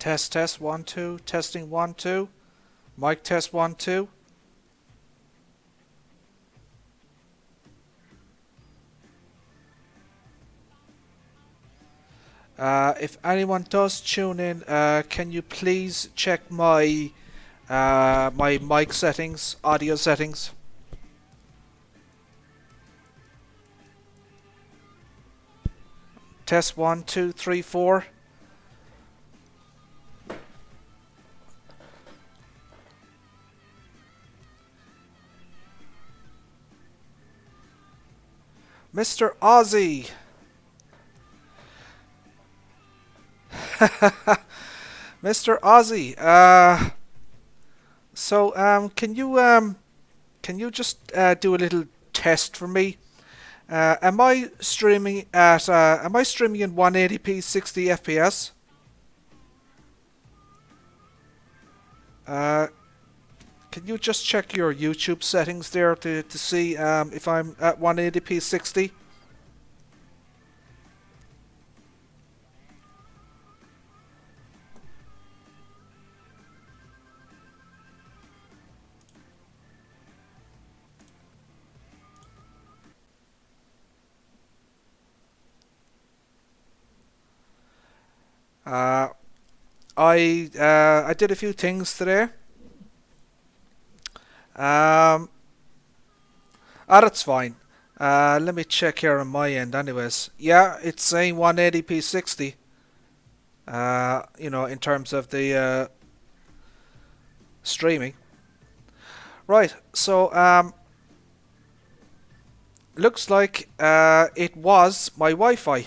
Test, test, 1, 2. Testing, 1, 2. Mic test, 1, 2. If anyone does tune in, can you please check my my mic settings, audio settings? Test 1, 2, 3, 4. Mr. Aussie. Mr. Aussie. Can you just do a little test for me? Am I streaming in 180p 60 FPS? Can you just check your YouTube settings there to see if I'm at 180p 60? Uh, I did a few things today. That's fine. Let me check here on my end anyways. Yeah, it's saying 180p 60. In terms of the streaming. Right, so looks like it was my Wi-Fi.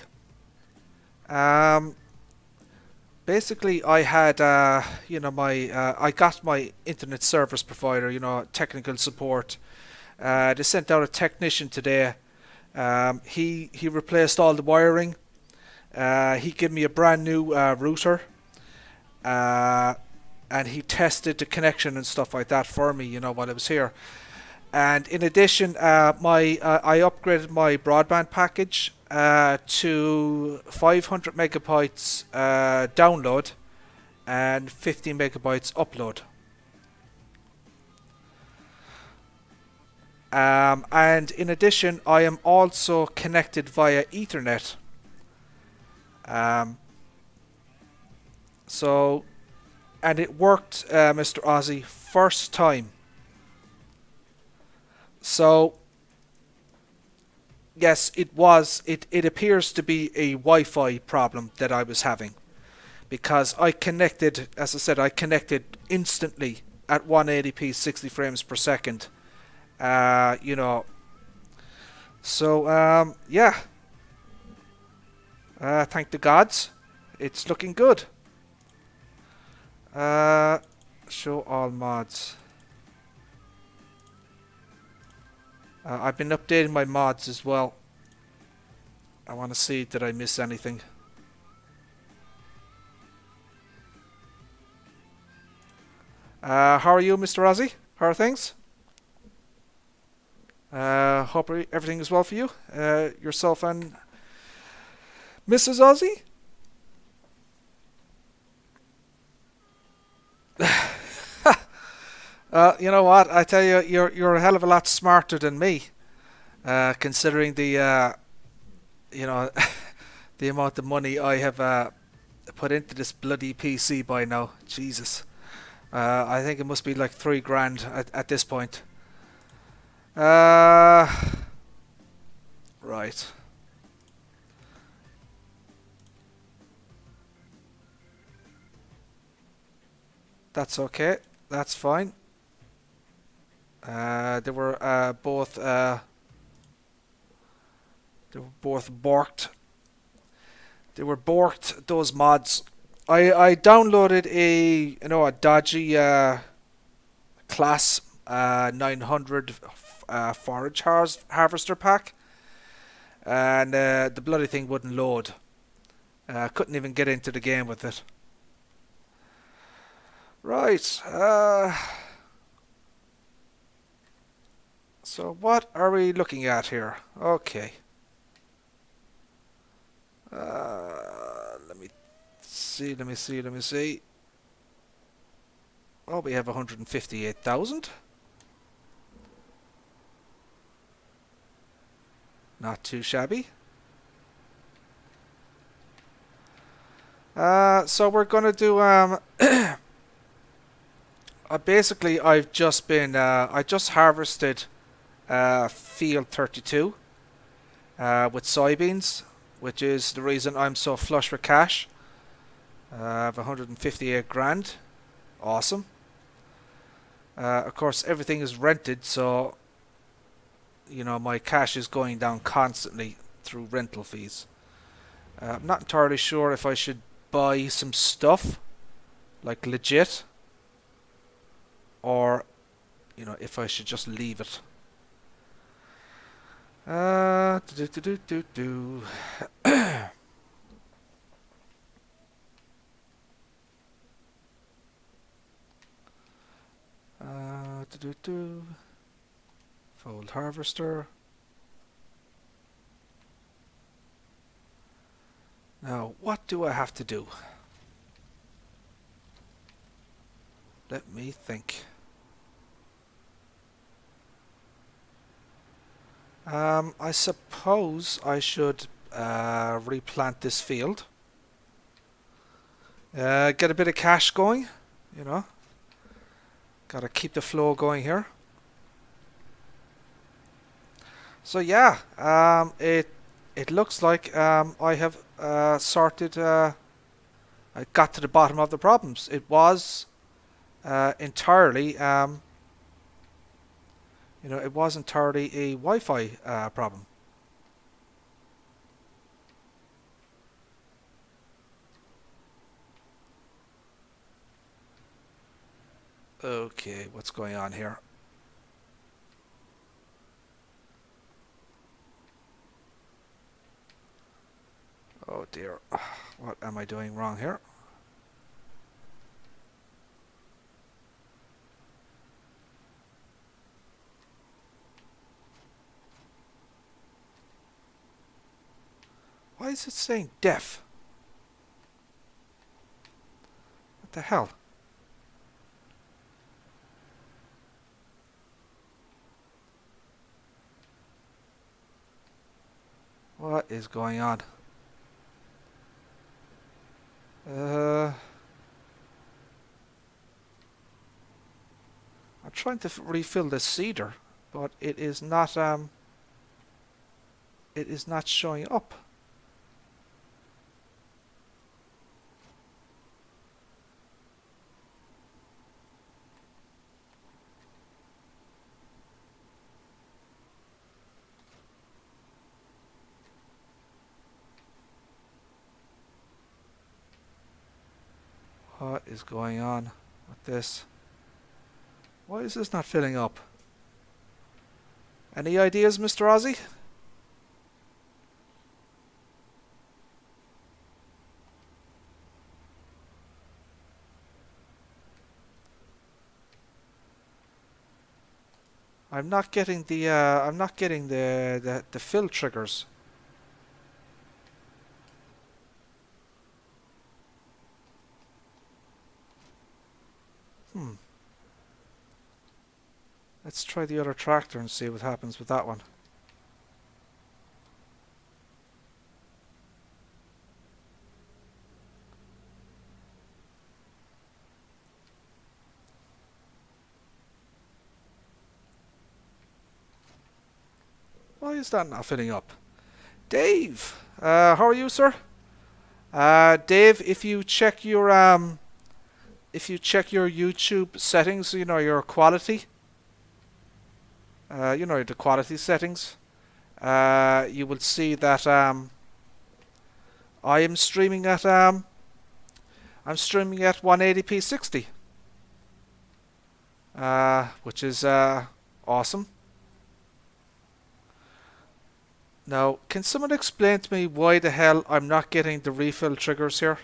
Basically, I had, I got my internet service provider, technical support. They sent out a technician today. He replaced all the wiring. He gave me a brand new router. And he tested the connection and stuff like that for me, while I was here. And in addition, I upgraded my broadband package to 500 megabytes download and 50 megabytes upload. And in addition, I am also connected via Ethernet. And it worked, Mr. Aussie, first time. So, yes, it was. It appears to be a Wi-Fi problem that I was having. Because I connected, as I said, I connected instantly at 180p 60 frames per second. So, yeah. Thank the gods. It's looking good. Show all mods. I've been updating my mods as well. I want to see, did I miss anything? How are you, Mr. Aussie? How are things? Hope everything is well for you. Yourself and Mrs. Aussie? You know what? I tell you, you're a hell of a lot smarter than me, considering the the amount of money I have put into this bloody PC by now. Jesus, I think it must be like $3,000 at this point. Right. That's okay. That's fine. They were both borked. They were borked, those mods. I downloaded a dodgy class 900 forage harvester pack, and the bloody thing wouldn't load. Couldn't even get into the game with it. Right. So what are we looking at here? Okay. Let me see. Oh, we have 158,000. Not too shabby. So we're gonna do basically I've just been I just harvested field 32 with soybeans, which is the reason I'm so flush with cash. I have 158 grand. Awesome. Of course, everything is rented, so you know my cash is going down constantly through rental fees. I'm not entirely sure if I should buy some stuff, like legit, or you know if I should just leave it. Do do do do do. Do do do. Fold harvester. Now, what do I have to do? Let me think. I suppose I should replant this field. Get a bit of cash going, you know. Gotta keep the flow going here. So yeah, it looks like I have sorted. I got to the bottom of the problems. It was entirely, you know, it was entirely a Wi-Fi problem. Okay, what's going on here? Oh dear, what am I doing wrong here? Why is it saying deaf? What the hell? What is going on? I'm trying to refill the cedar, but it is not showing up. What is going on with this? Why is this not filling up? Any ideas, Mr. Ozzy? I'm not getting the fill triggers. Hmm. Let's try the other tractor and see what happens with that one. Why is that not filling up? Dave, how are you, sir? Dave, if you check your YouTube settings, you know your quality, you know the quality settings, you will see that I am streaming at I'm streaming at 180p 60, which is awesome. Now, can someone explain to me why the hell I'm not getting the refill triggers here?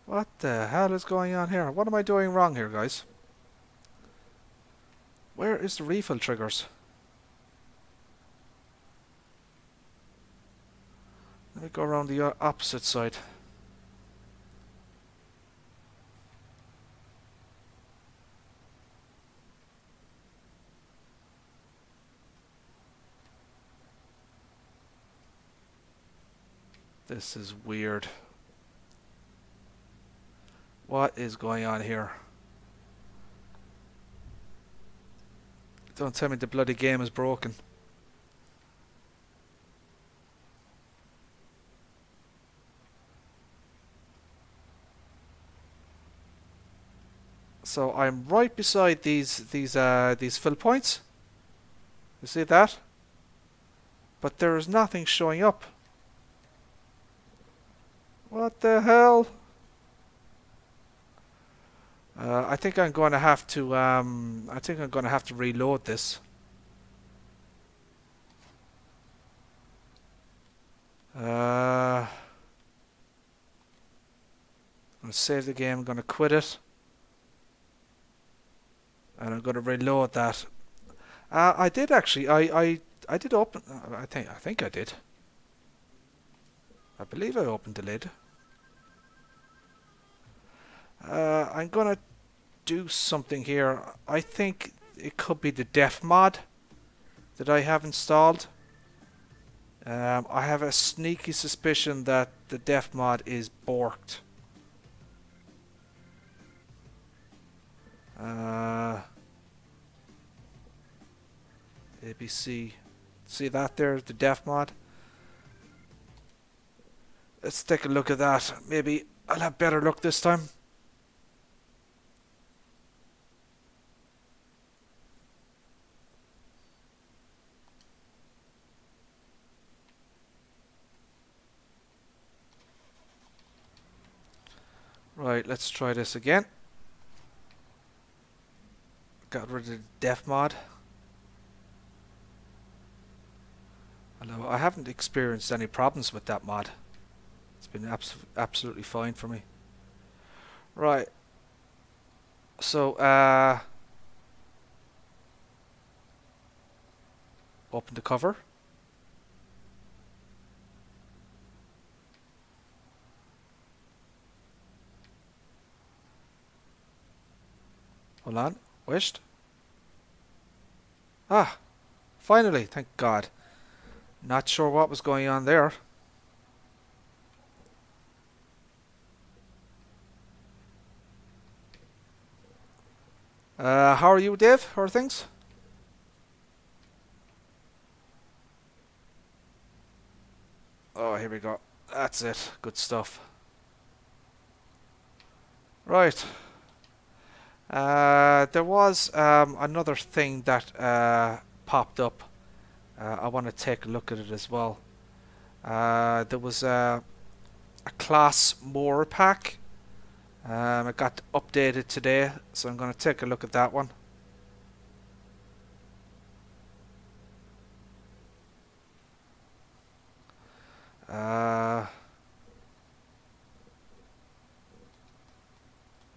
What the hell is going on here? What am I doing wrong here, guys? Where is the refill triggers? Let me go around the opposite side. This is weird. What is going on here? Don't tell me the bloody game is broken. So I'm right beside these fill points. You see that? But there is nothing showing up. What the hell? I think I'm going to have to. I think I'm going to have to reload this. I'm going to save the game. I'm going to quit it, and I'm going to reload that. I did actually. I did open. I think I did. I believe I opened the lid. I'm gonna do something here. I think it could be the def mod that I have installed. I have a sneaky suspicion that the def mod is borked. ABC. See that there? The def mod? Let's take a look at that. Maybe I'll have better luck this time. Right, let's try this again. Got rid of the def mod. Although I haven't experienced any problems with that mod. It's been absolutely fine for me. Right. So, open the cover. Hold on. Wished. Ah, finally, thank God. Not sure what was going on there. How are you, Dave? How are things? Oh, here we go. That's it. Good stuff. Right. There was another thing that popped up. I want to take a look at it as well. There was a class more pack. It got updated today, so I'm going to take a look at that one.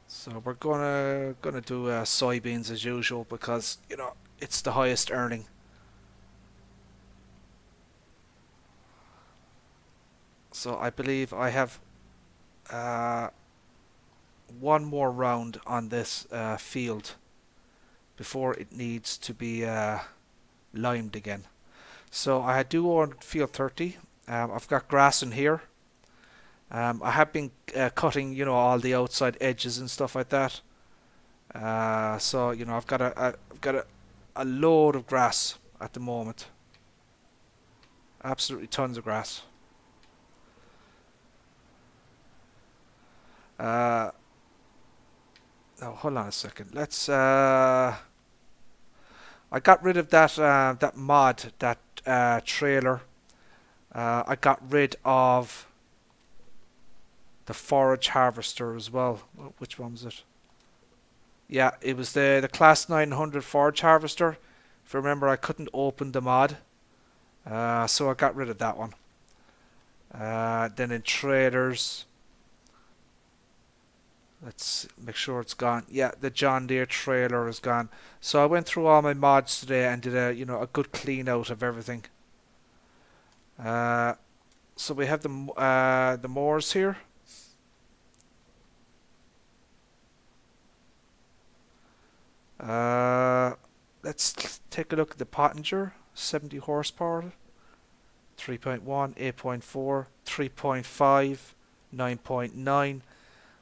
So we're gonna do soybeans as usual because you know it's the highest earning. So I believe I have one more round on this field before it needs to be limed again. So I do own field 30. I've got grass in here. I have been cutting, you know, all the outside edges and stuff like that. So you know, I've got a load of grass at the moment. Absolutely tons of grass. Now hold on a second. Let's. I got rid of that mod, that trailer. I got rid of the forage harvester as well. Which one was it? Yeah, it was the class 900 forage harvester. If you remember, I couldn't open the mod, so I got rid of that one. Then in traders, Let's make sure it's gone. Yeah, the John Deere trailer is gone. So I went through all my mods today and did a a good clean out of everything. Uh, so we have the mowers here. Uh, let's take a look at the Pottinger, 70 horsepower, 3.1, 8.4, 3.5, 9.9.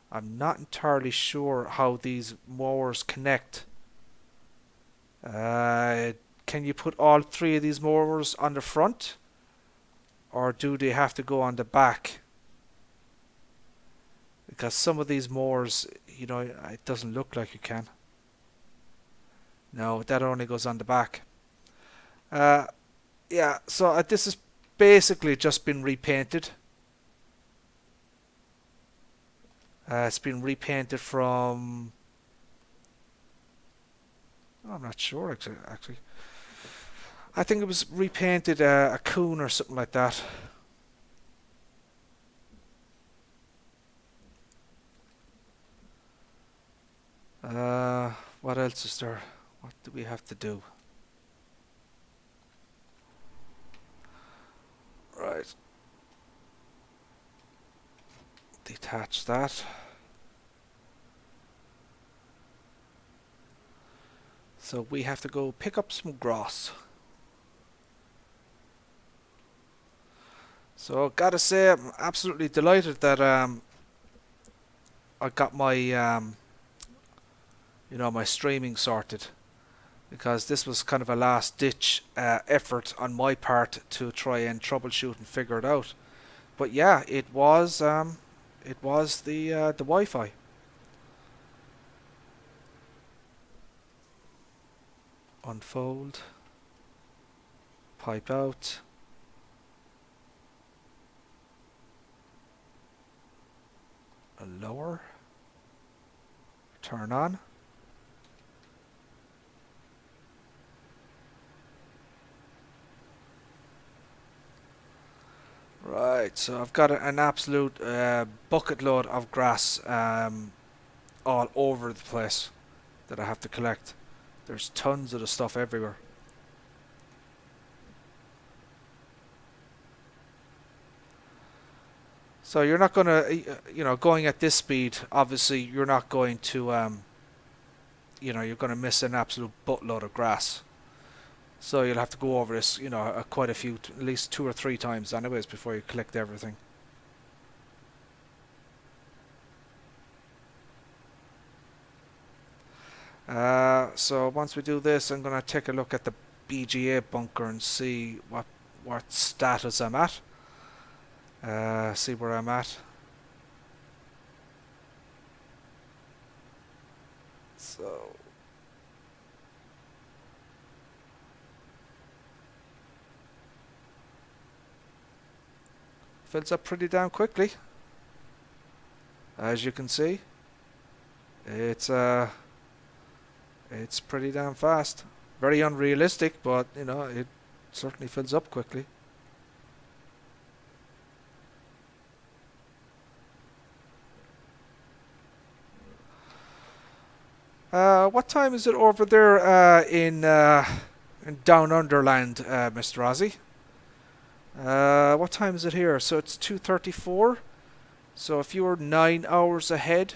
I'm not entirely sure how these mowers connect. Uh, can you put all three of these mowers on the front, or do they have to go on the back? Because some of these mowers, it doesn't look like you can. No, that only goes on the back. Uh, yeah, so this has basically just been repainted. It's been repainted from... I'm not sure actually. I think it was repainted a coon or something like that. What else is there? What do we have to do? Right. Detach that. So we have to go pick up some grass. So gotta say, I'm absolutely delighted that I got my my streaming sorted, because this was kind of a last ditch effort on my part to try and troubleshoot and figure it out. But yeah, it was the Wi-Fi. Unfold, pipe out, a lower, turn on. Right, so I've got an absolute bucket load of grass all over the place that I have to collect. There's tons of the stuff everywhere. So you're not going to, going at this speed, obviously you're not going to, you're going to miss an absolute buttload of grass. So you'll have to go over this, quite a few, at least 2 or 3 times anyways before you collect everything. So once we do this, I'm going to take a look at the BGA bunker and see what status I'm at. See where I'm at. So fills up pretty damn quickly, as you can see. It's pretty damn fast. Very unrealistic, but it certainly fills up quickly. What time is it over there in Down Underland, Mr. Ozzy? What time is it here? So it's 2:34. So if you're 9 hours ahead,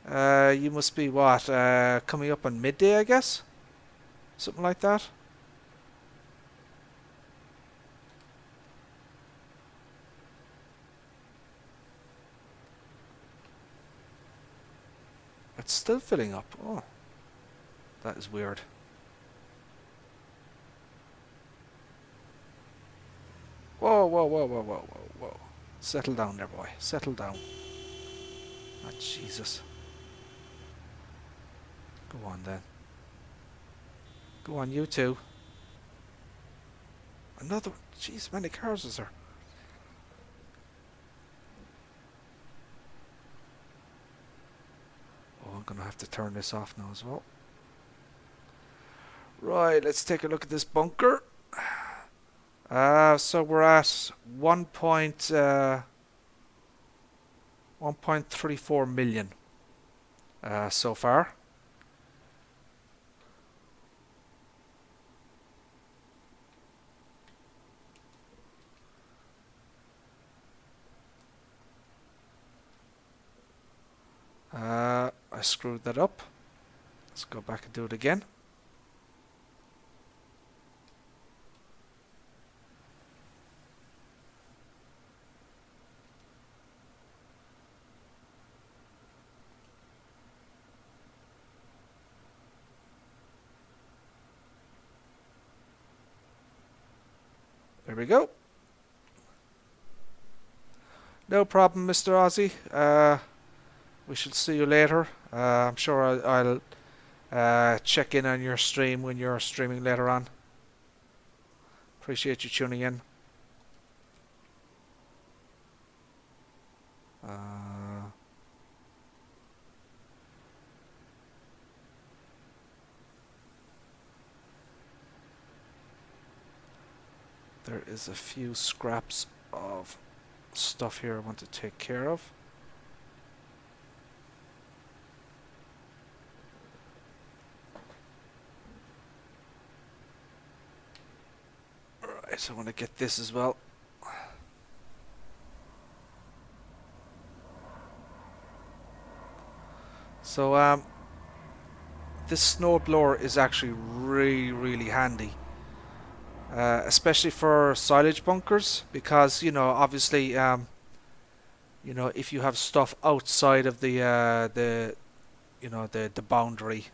you must be what? Coming up on midday, I guess? Something like that. It's still filling up. Oh, that is weird. Whoa, whoa, whoa, whoa, whoa, whoa, whoa. Settle down there, boy. Settle down. Ah, Jesus. Go on, then. Go on, you two. Another... Jeez, many cars is there? Oh, I'm going to have to turn this off now as well. Right, let's take a look at this bunker. So we're at 1.34 million. so far. I screwed that up. Let's go back and do it again. There we go. No problem, Mr. Aussie. We shall see you later. I'm sure I'll check in on your stream when you're streaming later on. Appreciate you tuning in. There is a few scraps of stuff here I want to take care of. Alright, so I want to get this as well. So this snowblower is actually really handy. Especially for silage bunkers, because obviously if you have stuff outside of the boundary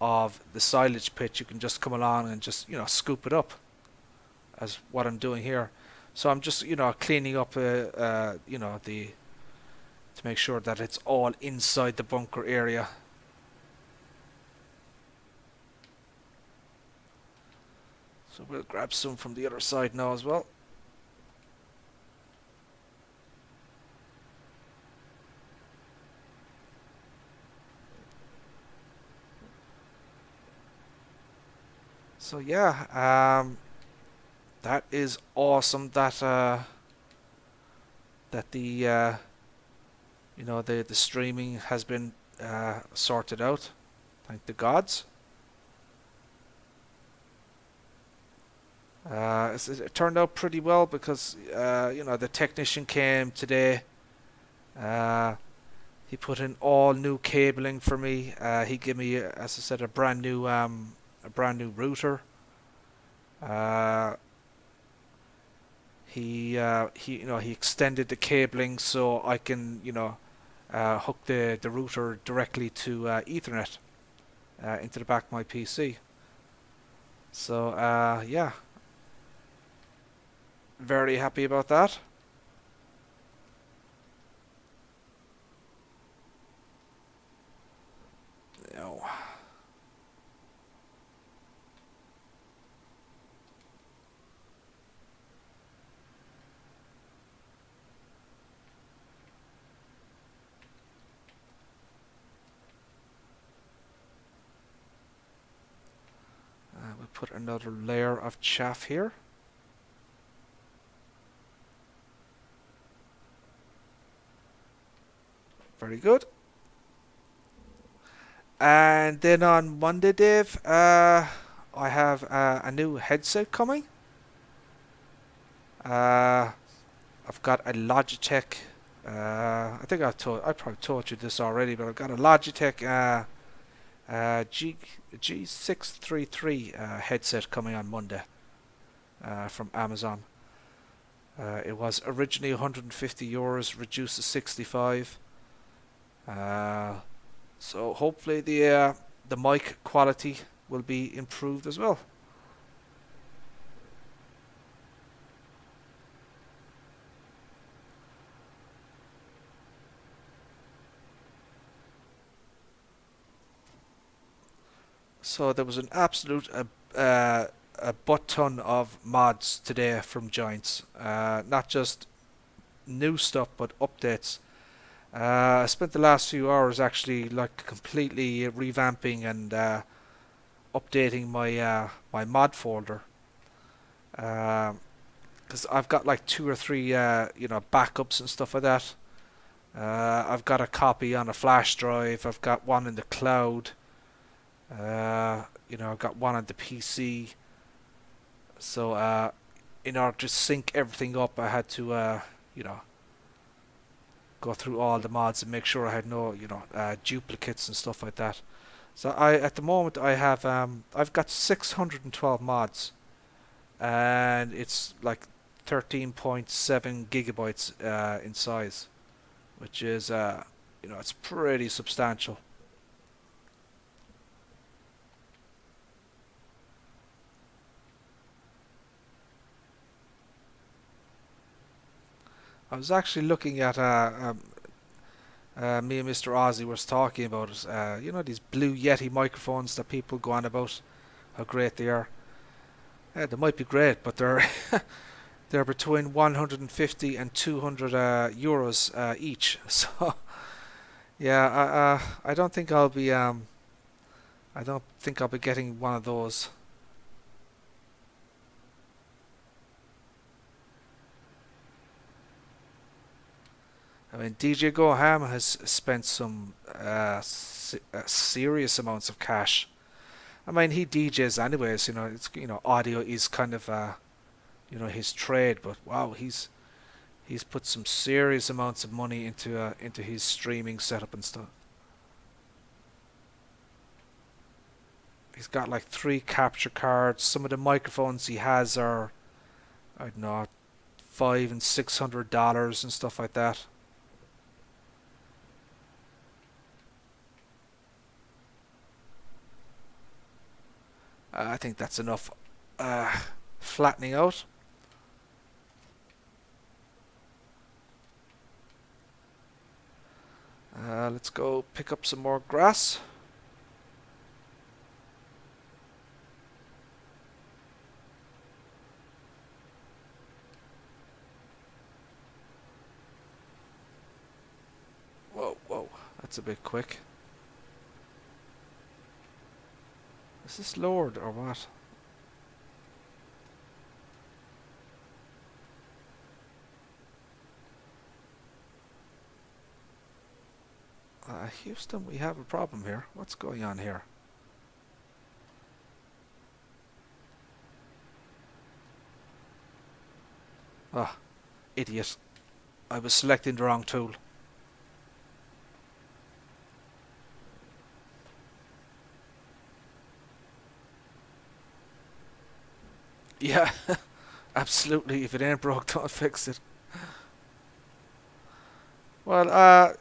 of the silage pit, you can just come along and just scoop it up, as what I'm doing here. So I'm just cleaning up to make sure that it's all inside the bunker area. So we'll grab some from the other side now as well. So yeah, that is awesome that the the streaming has been sorted out. Thank the gods. It turned out pretty well because the technician came today. He put in all new cabling for me. He gave me, as I said, a brand new router. He extended the cabling so I can hook the router directly to Ethernet into the back of my PC. So yeah. Very happy about that. No. We'll put another layer of chaff here. Very good. And then on Monday, Dave, I have a new headset coming. I've got a Logitech. I think I probably told you this already, but I've got a Logitech G633 headset coming on Monday from Amazon. It was originally €150, reduced to 65. So hopefully the mic quality will be improved as well. So there was an absolute a butt ton of mods today from Giants, not just new stuff but updates. I spent the last few hours actually completely revamping and updating my mod folder, because I've got like 2 or 3 backups and stuff like that. I've got a copy on a flash drive. I've got one in the cloud. I've got one on the PC. So in order to sync everything up, I had to go through all the mods and make sure I had no duplicates and stuff like that. So at the moment I've got 612 mods, and it's like 13.7 gigabytes in size, which is it's pretty substantial. I was actually looking at me and Mr. Ozzy was talking about it. These Blue Yeti microphones that people go on about how great they are. Yeah, they might be great, but they're they're between 150 and 200 euros each. So yeah, I don't think I'll be getting one of those. I mean, DJ Goham has spent some serious amounts of cash. I mean, he DJs anyways. Audio is kind of his trade, but wow, he's put some serious amounts of money into his streaming setup and stuff. He's got like 3 capture cards. Some of the microphones he has are, I don't know, $500 and $600 and stuff like that. I think that's enough flattening out. Let's go pick up some more grass. Whoa, whoa, that's a bit quick. Is this lowered or what? Houston, we have a problem here. What's going on here? Ah, idiot. I was selecting the wrong tool. Yeah, absolutely. If it ain't broke, don't fix it. Well,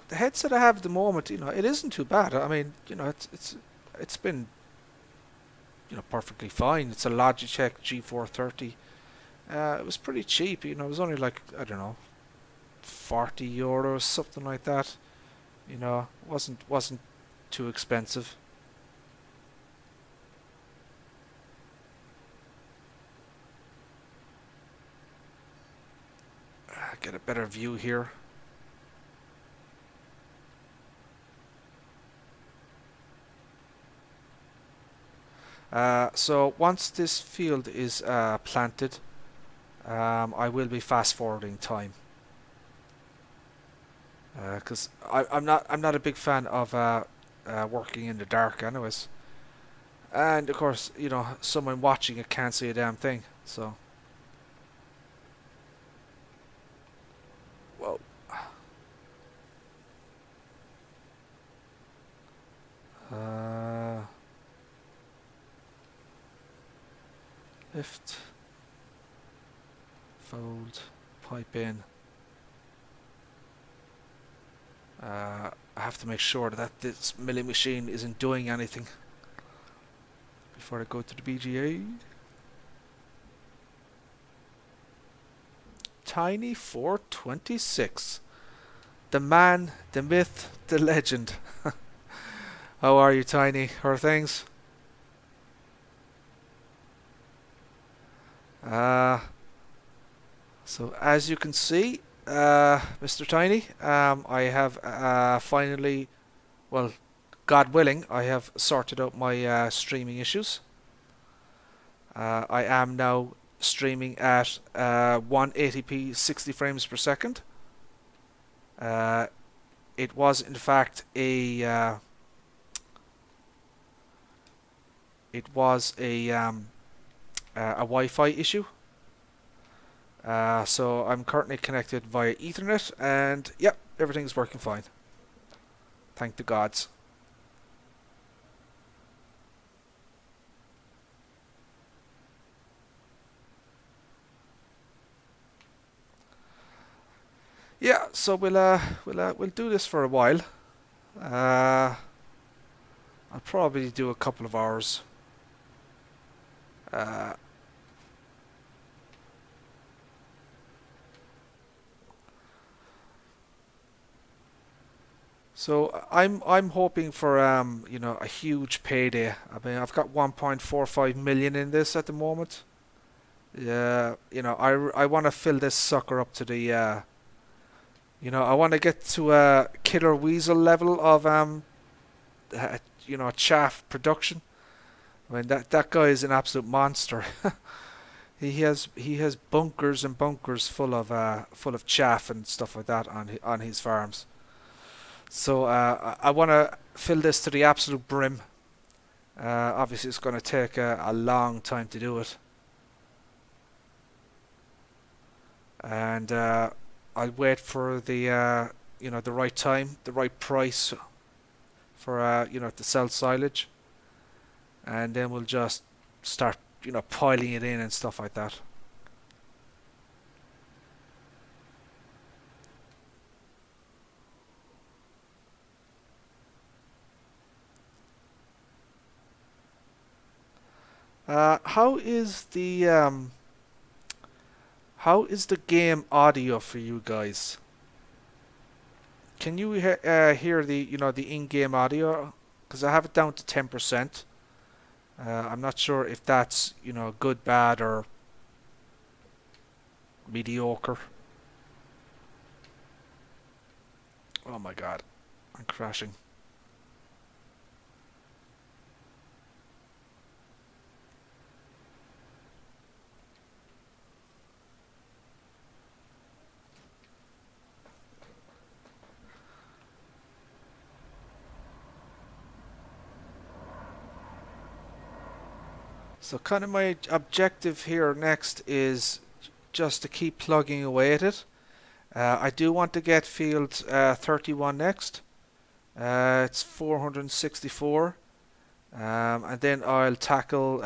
the headset I have at the moment, it isn't too bad. I mean, it's been, perfectly fine. It's a Logitech G430. It was pretty cheap. It was only like, I don't know, 40 euros, something like that. Wasn't too expensive. Get a better view here. So once this field is planted, I will be fast forwarding time, because I'm not a big fan of working in the dark, anyways. And of course, someone watching it can't see a damn thing. So, whoa. Uh, Lift, fold, pipe in. I have to make sure that this milling machine isn't doing anything before I go to the BGA. Tiny 426. The man, the myth, the legend. How are you, Tiny? How are things? So as you can see, Mr. Tiny, I have finally, well, God willing, I have sorted out my streaming issues. I am now streaming at 180p 60 frames per second. Uh, it was in fact a Wi-Fi issue. So I'm currently connected via Ethernet, and yep, everything's working fine. Thank the gods. Yeah, so we'll do this for a while. I'll probably do a couple of hours. Uh, so I'm hoping for a huge payday. I mean, I've got 1.45 million in this at the moment. Yeah, I want to fill this sucker up to the I want to get to a killer weasel level of chaff production. I mean, that guy is an absolute monster. He has bunkers and bunkers full of chaff and stuff like that on his farms. So I want to fill this to the absolute brim. Obviously, it's going to take a long time to do it, and I'll wait for the right time, the right price for to sell silage, and then we'll just start piling it in and stuff like that. Uh, how is the um, how is the game audio for you guys? Can you hear the in-game audio? Because I have it down to 10%. I'm not sure if that's good, bad, or mediocre. Oh my god, I'm crashing. So kind of my objective here next is just to keep plugging away at it. I do want to get field 31 next. It's 464. And then I'll tackle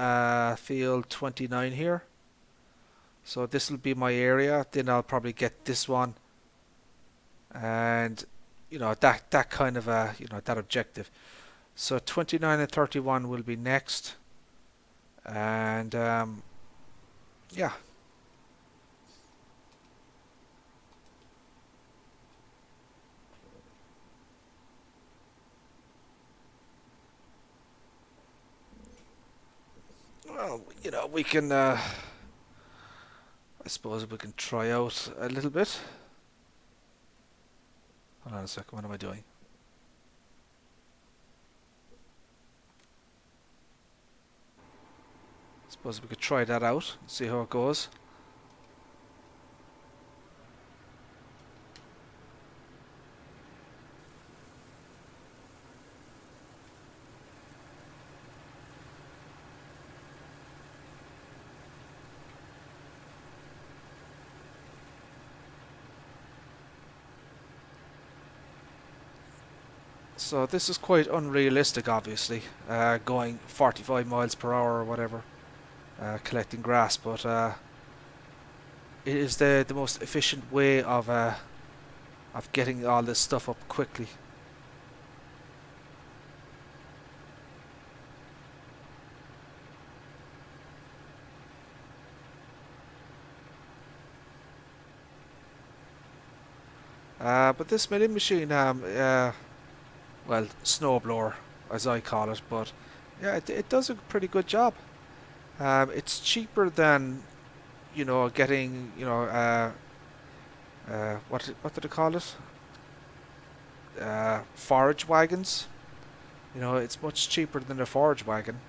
field 29 here. So this will be my area. Then I'll probably get this one, and that kind of that objective. So 29 and 31 will be next, and yeah. Well, we can. I suppose we can try out a little bit. Hold on a second. What am I doing? Suppose we could try that out and see how it goes. So this is quite unrealistic, obviously, going 45 miles per hour or whatever, collecting grass. But it is the most efficient way of getting all this stuff up quickly. But this milling machine, well, snowblower as I call it, but yeah, it does a pretty good job. It's cheaper than getting what do they call it? Forage wagons. It's much cheaper than a forage wagon.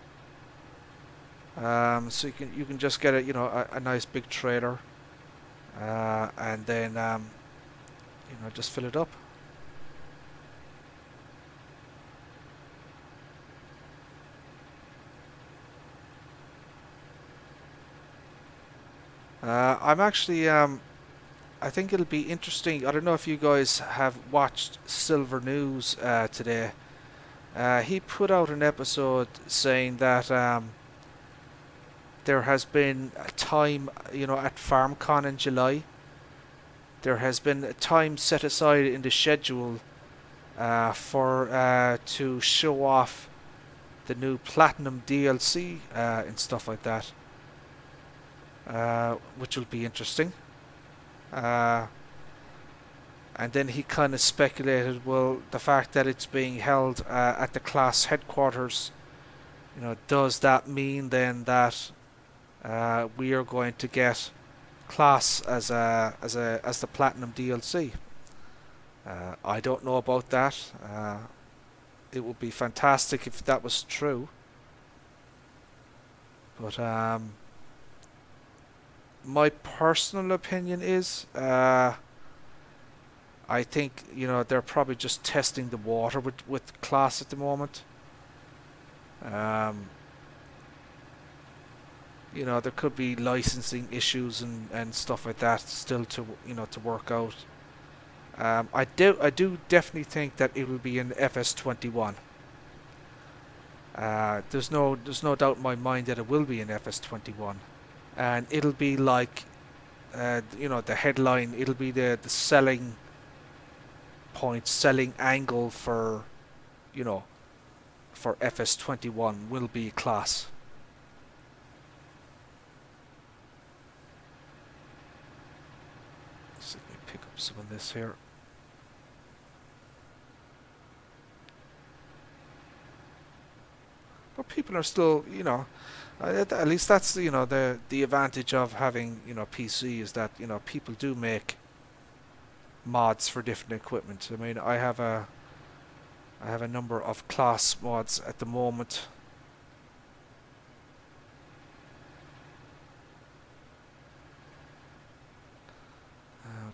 So you can just get a nice big trailer, and then just fill it up. I'm actually I think it'll be interesting. I don't know if you guys have watched Silver News today. He put out an episode saying that there has been a time, at FarmCon in July, there has been a time set aside in the schedule for to show off the new Platinum DLC and stuff like that, which will be interesting. Uh, and then he kind of speculated, well, the fact that it's being held at the class headquarters, does that mean then that we are going to get class as the Platinum DLC? I don't know about that. It would be fantastic if that was true, but my personal opinion is, I think they're probably just testing the water with class at the moment. There could be licensing issues and stuff like that still to work out. I do definitely think that it will be in FS21. There's no doubt in my mind that it will be in FS21, and it'll be like the headline. It'll be the selling point, selling angle for FS21 will be class. So let me pick up some of this here. But people are still, at least that's the advantage of having PC is that people do make mods for different equipment. I mean, I have a number of class mods at the moment.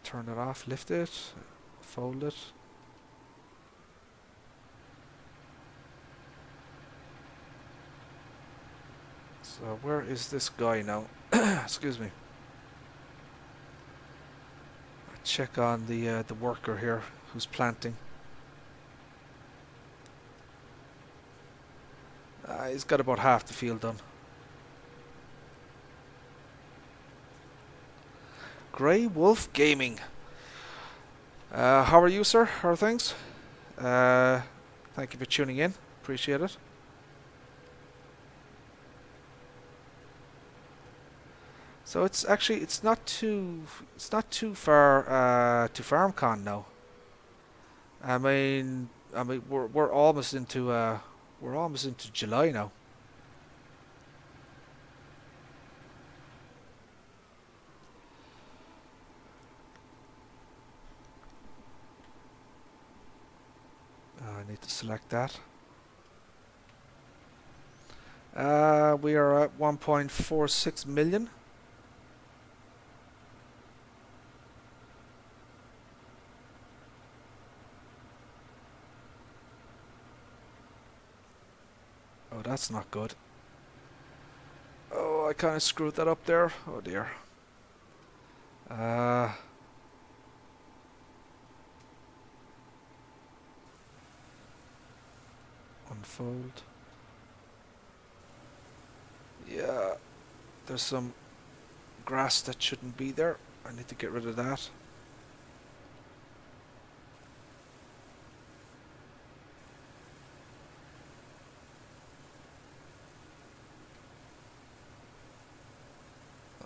Turn it off, lift it, fold it. So where is this guy now? Excuse me. Check on the worker here who's planting. He's got about half the field done. Grey Wolf Gaming. How are you, sir? How are things? Thank you for tuning in. Appreciate it. So it's not too far to FarmCon now. I mean we're almost into July now. I need to select that. We are at 1.46 million. Oh, that's not good. Oh, I kind of screwed that up there. Oh dear. Unfold. Yeah, there's some grass that shouldn't be there. I need to get rid of that.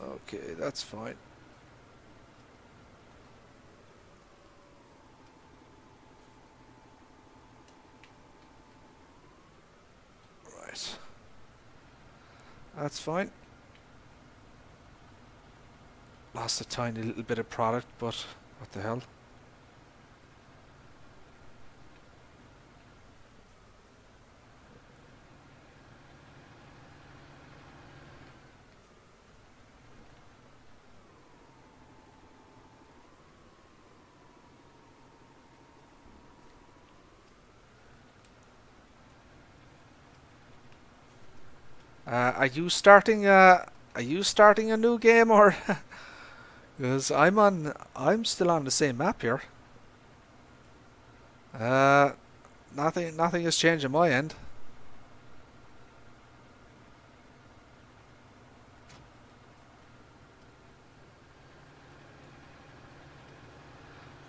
Okay, that's fine. Right. That's fine. Lost a tiny little bit of product, but what the hell. Are you starting? Are you starting a new game or? Because I'm still on the same map here. Uh, nothing has changed on my end.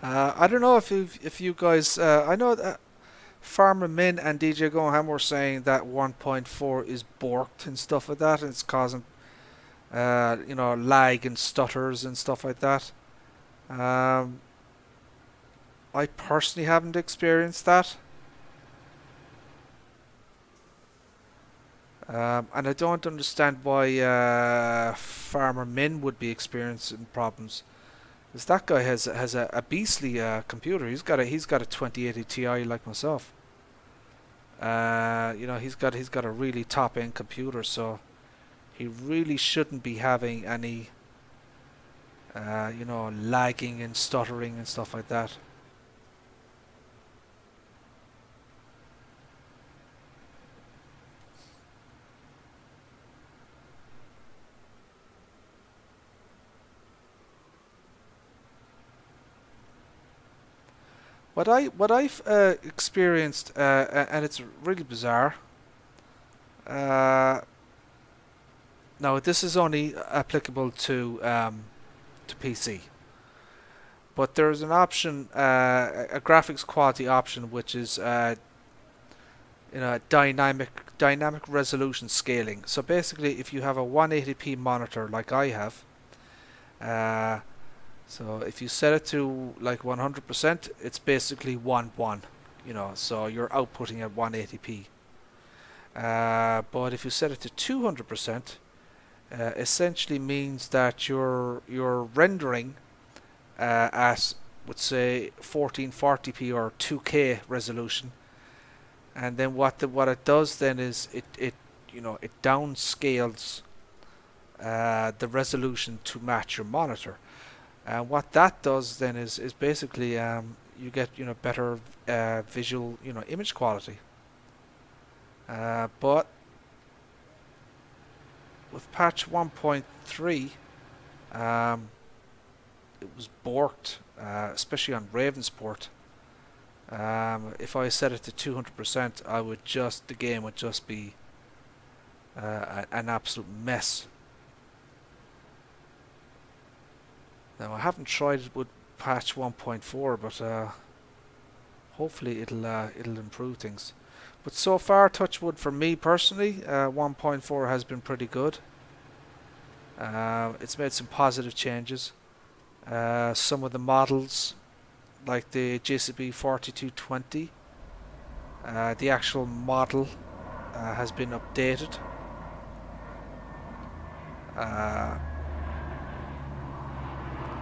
I don't know if you guys. I know that Farmer Min and DJ Goham were saying that 1.4 is borked and stuff like that, and it's causing lag and stutters and stuff like that. Um, I personally haven't experienced that. And I don't understand why Farmer Min would be experiencing problems. Because that guy has a beastly computer. He's got a 2080 Ti like myself. He's got a really top end computer, so he really shouldn't be having any lagging and stuttering and stuff like that. What I've experienced, and it's really bizarre. Uh, Now this is only applicable to PC, but there's an option, a graphics quality option, which is dynamic resolution scaling. So basically, if you have a 180p monitor like I have, uh, so if you set it to like 100%, it's basically 1:1. So you're outputting at 180p. But if you set it to 200%, essentially means that you're rendering at, let's say, 1440p or 2K resolution, and then what it does then is it downscales the resolution to match your monitor. And what that does then is basically you get better visual image quality. But with patch 1.3, it was borked, especially on Ravensport. If I set it to 200%, the game would just be an absolute mess. Now I haven't tried it with patch 1.4, but hopefully it'll improve things. But so far, touch wood for me personally, 1.4 has been pretty good. It's made some positive changes. Some of the models, like the JCB 4220, the actual model has been updated.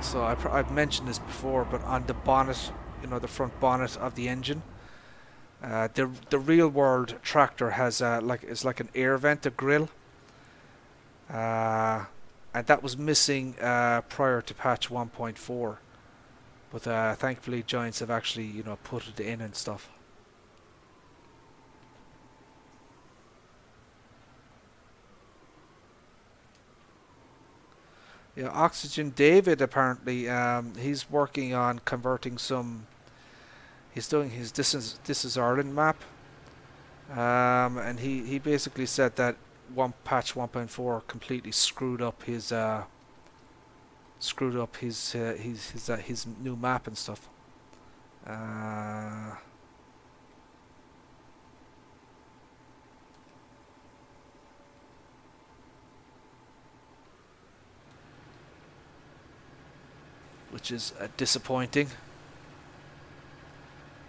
So I've mentioned this before, but on the bonnet, the front bonnet of the engine, the real world tractor has is like an air vent, a grill, and that was missing prior to patch 1.4. But thankfully, Giants have actually put it in and stuff. Yeah, Oxygen David apparently he's working on converting some. He's doing his This is Ireland map, and he basically said that patch 1.4 completely screwed up his new map and stuff. Which is disappointing.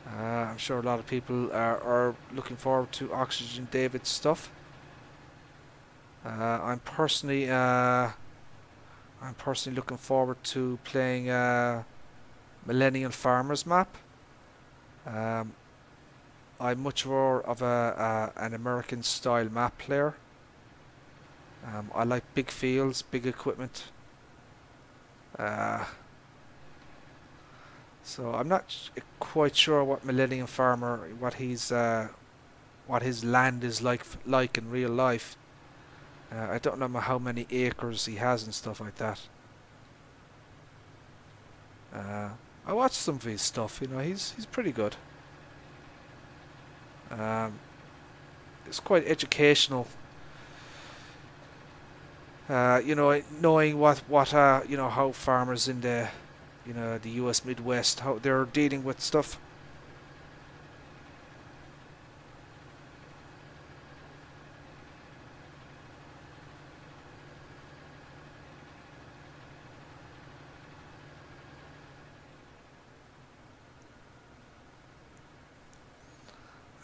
I'm sure a lot of people are looking forward to Oxygen David's stuff. I'm personally looking forward to playing Millennial Farmers map. I'm much more of an American style map player. I like big fields, big equipment. So I'm not quite sure what Millennium Farmer, what his land is like in real life. I don't know how many acres he has and stuff like that. Uh, I watched some of his stuff. You know, he's pretty good. Um, it's quite educational. You know, knowing what you know, how farmers in the, you know, the U.S. Midwest, how they're dealing with stuff.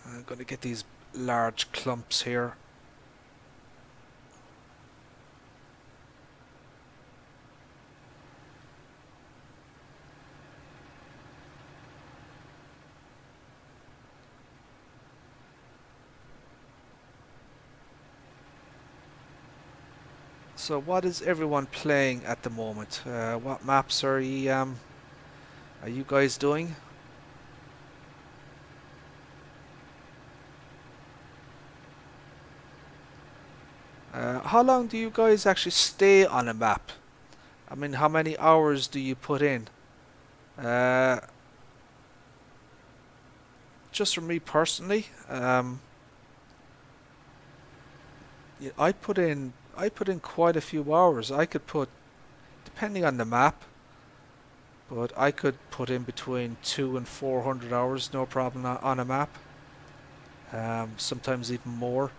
I'm going to get these large clumps here. So what is everyone playing at the moment? What maps are you guys doing? How long do you guys actually stay on a map? I mean, how many hours do you put in? Uh, just for me personally, I put in quite a few hours. I could put, depending on the map, but I could put in between 200 and 400 hours, no problem on a map. Sometimes even more.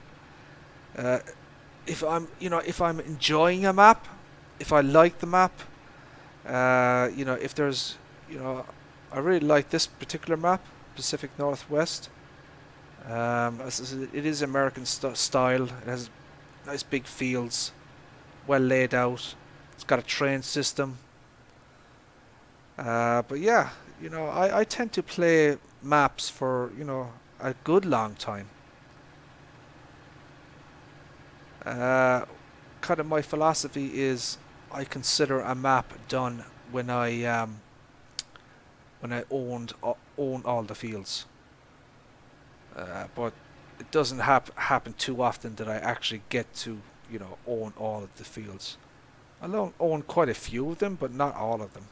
Uh, if I'm enjoying a map, if I like the map, if there's, you know, I really like this particular map, Pacific Northwest. As I said, it is American style. It has nice big fields, well laid out. It's got a train system. But yeah, I tend to play maps for, a good long time. Uh, Kind of my philosophy is I consider a map done when I own all the fields. But it doesn't happen too often that I actually get to, own all of the fields. I own quite a few of them, but not all of them.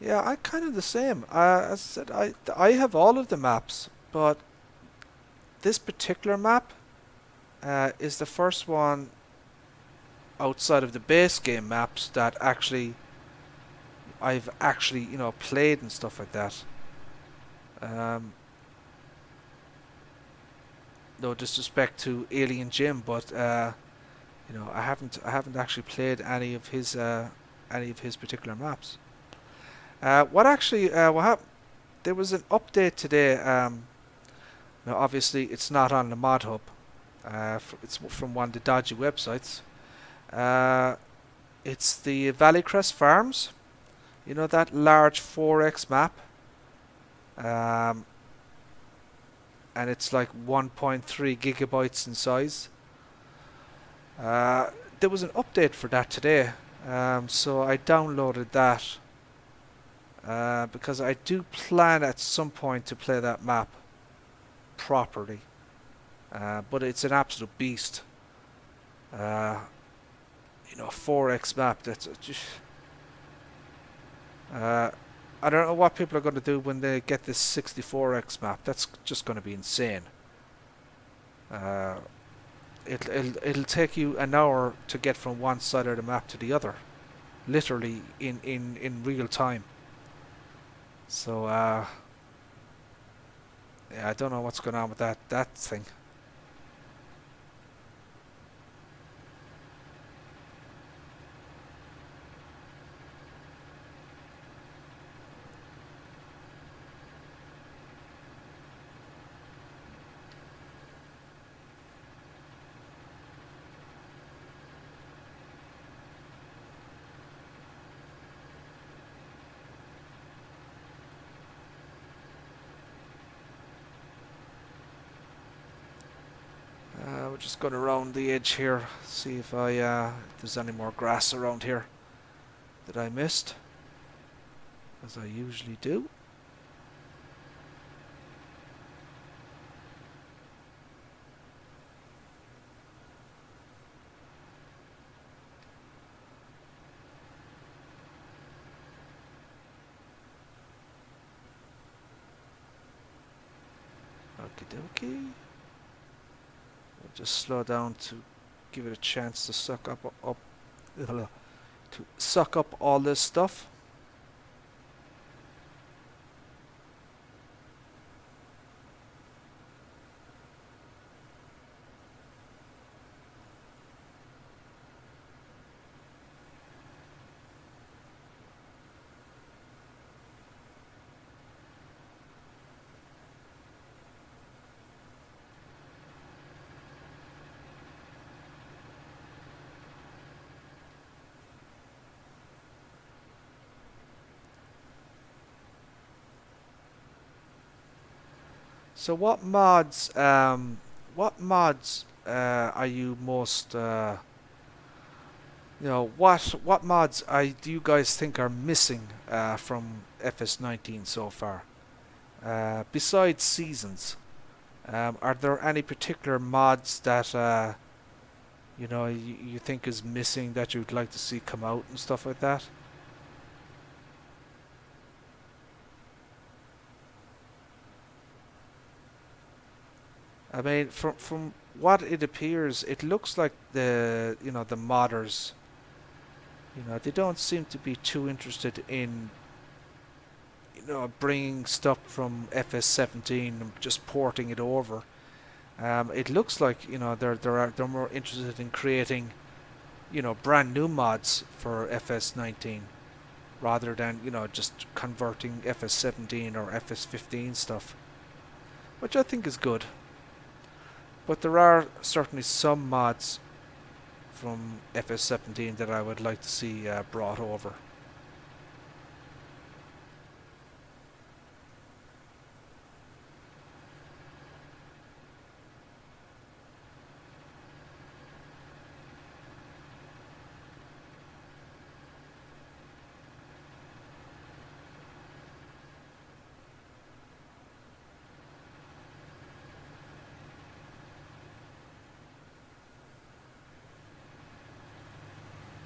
Yeah, I kind of the same. As I said, I have all of the maps, but this particular map is the first one outside of the base game maps that actually I've actually played and stuff like that. Um, no disrespect to Alien Jim, but I haven't actually played any of his particular maps. What happened? There was an update today. Now, obviously, it's not on the Mod Hub. It's from one of the dodgy websites. Uh, it's the Valleycrest Farms. You know that large 4x map, um, and it's like 1.3 gigabytes in size. Uh, there was an update for that today, so I downloaded that because I do plan at some point to play that map properly. But it's an absolute beast. Uh, 4x map. That's just. Uh, I don't know what people are going to do when they get this 64x map. That's just going to be insane. Uh, it'll take you an hour to get from one side of the map to the other, literally in real time. So yeah, I don't know what's going on with that thing. just going around the edge here, see if if there's any more grass around here that I missed, as I usually do. Okie dokie. We'll just slow down to give it a chance to suck up all this stuff. So what mods are you most what mods do you guys think are missing from FS19 so far? Besides seasons, are there any particular mods that you think is missing that you'd like to see come out and stuff like that? I mean, from what it appears, it looks like the modders, they don't seem to be too interested in bringing stuff from FS17 and just porting it over. It looks like they're more interested in creating brand new mods for FS19 rather than just converting FS17 or FS15 stuff, which I think is good. But there are certainly some mods from FS17 that I would like to see brought over.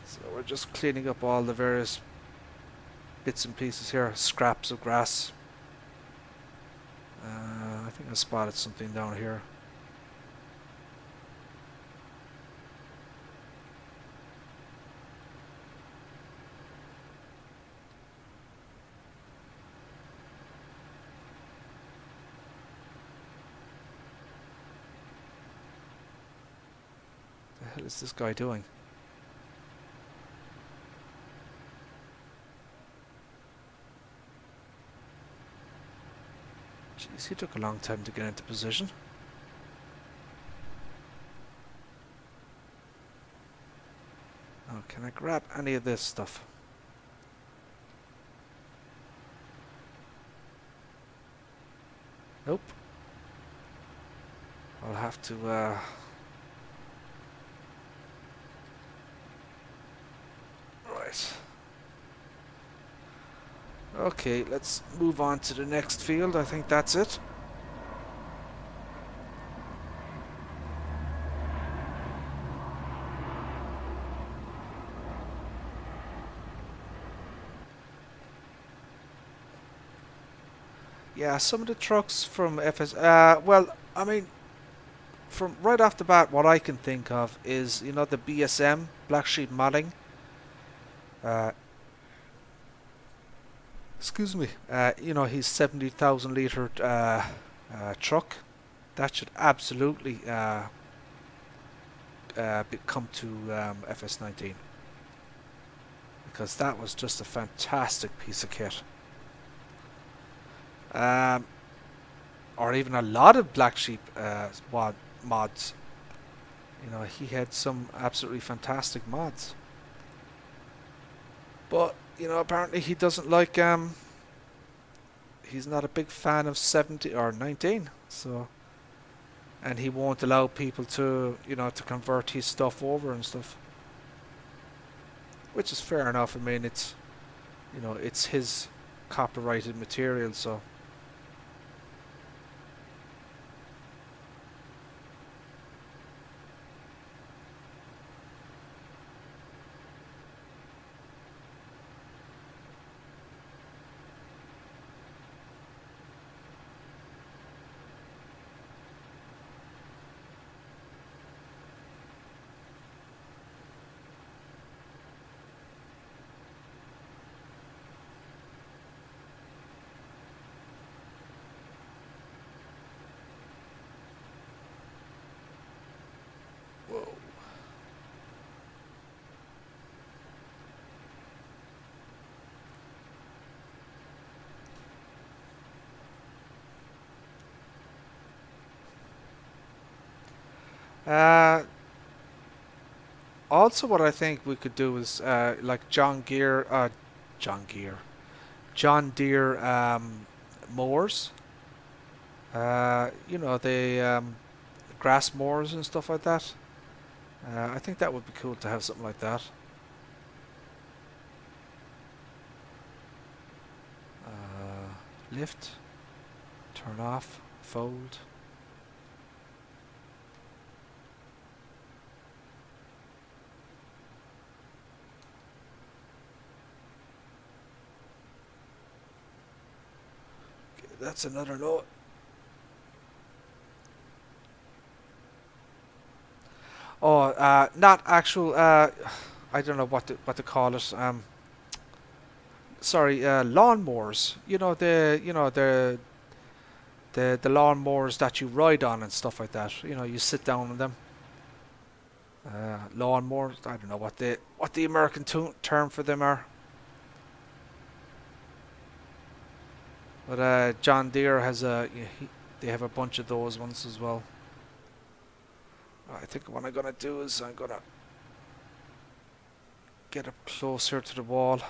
So we're just cleaning up all the various bits and pieces here, scraps of grass. I think I spotted something down here. What the hell is this guy doing? Jeez, he took a long time to get into position. Oh, can I grab any of this stuff? Nope. I'll have to right. Okay, let's move on to the next field. I think that's it. Yeah, some of the trucks from FS... well, I mean, from right off the bat, what I can think of is, the BSM, Black Sheep Modding. Excuse me. His 70,000 litre truck. That should absolutely come to FS19. Because that was just a fantastic piece of kit. Or even a lot of Black Sheep mods. He had some absolutely fantastic mods. But, apparently he doesn't like, he's not a big fan of 70 or 19. So, and he won't allow people to, to convert his stuff over and stuff, which is fair enough. I mean, it's his copyrighted material, so. Whoa. Uh, Also, what I think we could do is like John Deere mowers. The grass mowers and stuff like that. I think that would be cool to have something like that. Lift, turn off, fold. Okay, that's another note. Oh, not actual. I don't know what to call it. Sorry, lawnmowers. The lawnmowers that you ride on and stuff like that. You sit down on them. Lawnmowers. I don't know what the American term for them are. But John Deere has they have a bunch of those ones as well. I think what I'm gonna do is I'm gonna get up closer to the wall.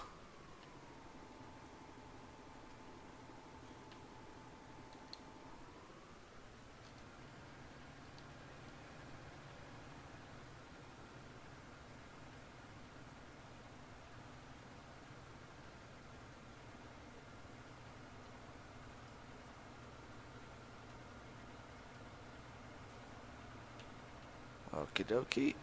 Okie dokie.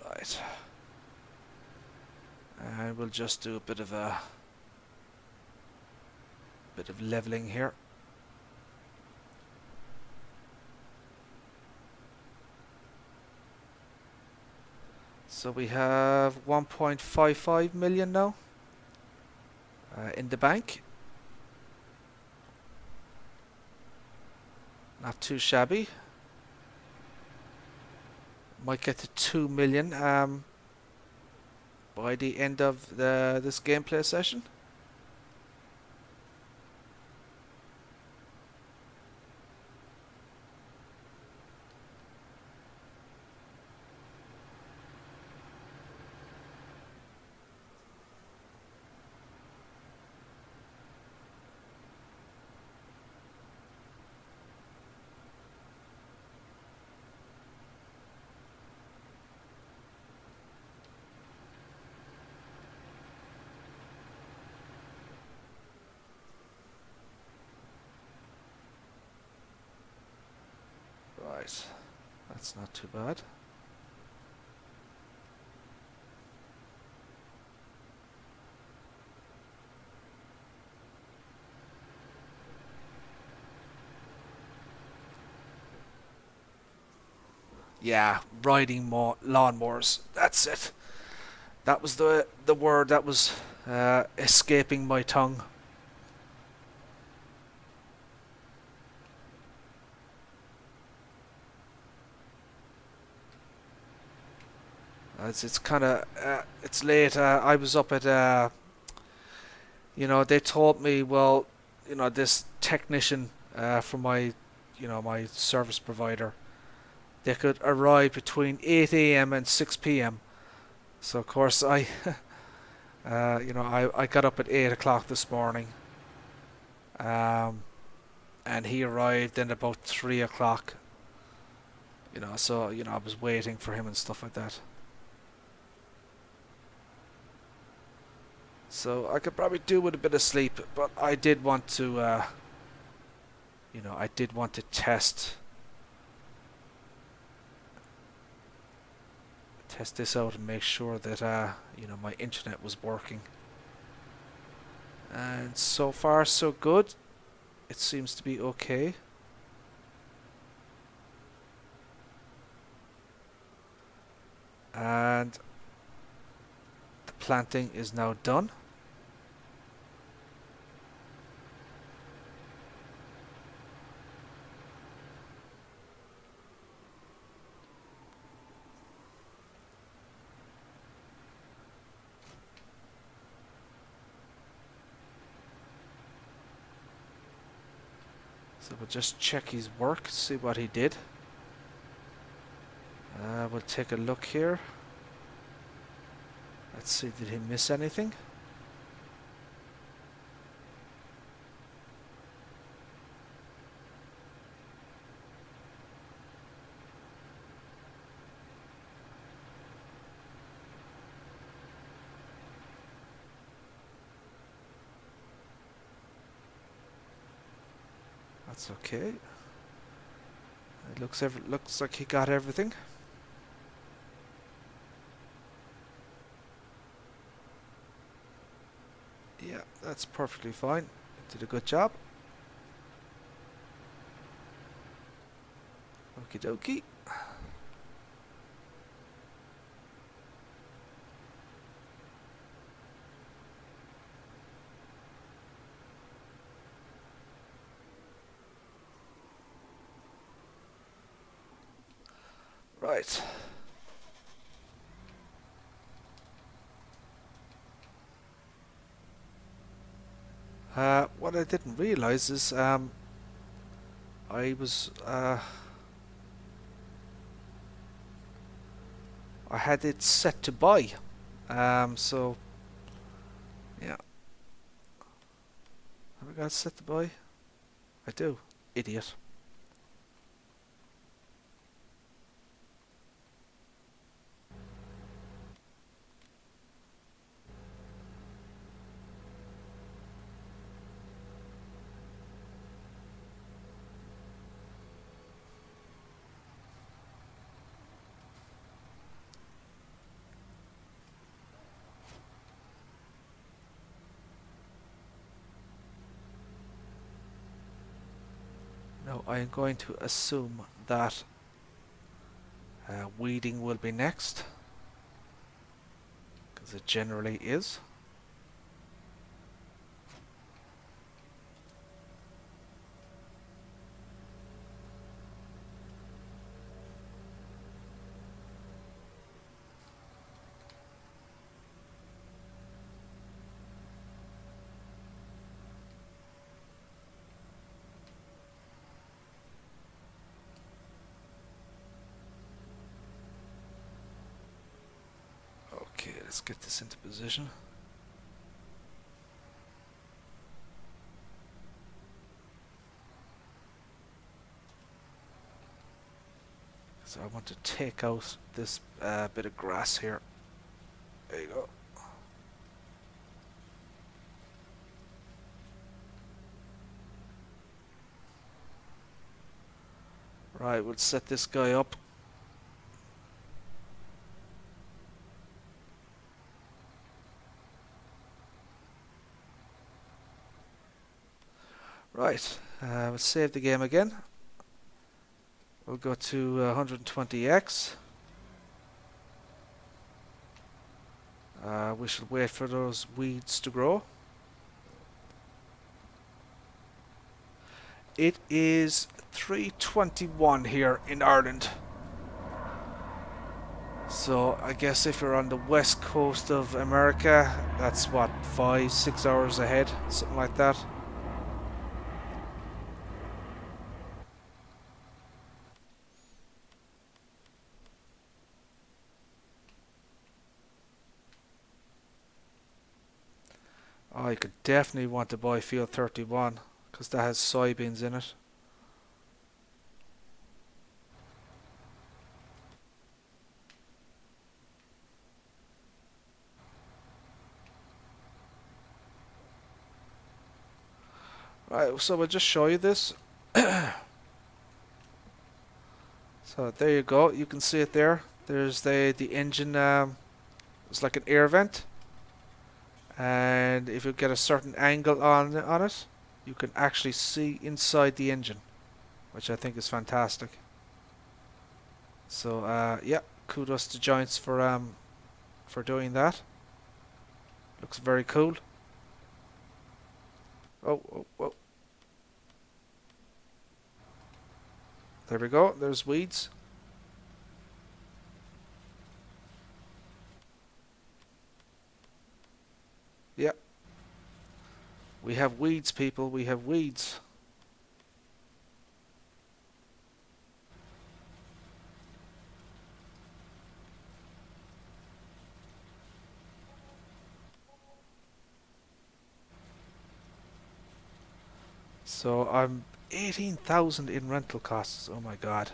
Right. And we'll just do a bit of leveling here. So we have 1.55 million now in the bank. Not too shabby. Might get to 2 million by the end of this gameplay session. Right, that's not too bad. Yeah, riding lawnmowers. That's it. That was the word that was escaping my tongue. It's kind of it's late. I was up at they told me, well, this technician for my my service provider, they could arrive between 8 a.m. and 6 p.m. So of course I got up at 8 o'clock this morning, and he arrived in about 3 o'clock. So I was waiting for him and stuff like that. So I could probably do with a bit of sleep, but I did want to, test this out and make sure that my internet was working. And so far so good. It seems to be okay. And the planting is now done. So we'll just check his work, see what he did. We'll take a look here. Let's see, did he miss anything? That's okay. It looks like he got everything. Yeah, that's perfectly fine. Did a good job. Okie dokie. Right. What I didn't realize is I had it set to buy. So yeah. Have I got it set to buy? I do. Idiot. Now I am going to assume that weeding will be next, because it generally is. Okay, let's get this into position. So I want to take out this bit of grass here. There you go. Right, we'll set this guy up. Right, we'll save the game again. We'll go to 120x. We should wait for those weeds to grow. It is 3:21 here in Ireland. So I guess if you're on the west coast of America, that's what, 5-6 hours ahead, something like that. I could definitely want to buy Field 31 because that has soybeans in it. Right, so we'll just show you this. So there you go. You can see it there. There's the engine. It's like an air vent, and if you get a certain angle on it, you can actually see inside the engine, which I think is fantastic. So yeah, kudos to Giants for doing that. Looks very cool. Oh, oh, oh. There we go. There's weeds. Yeah. We have weeds, people. We have weeds. So I'm 18,000 in rental costs. Oh my god.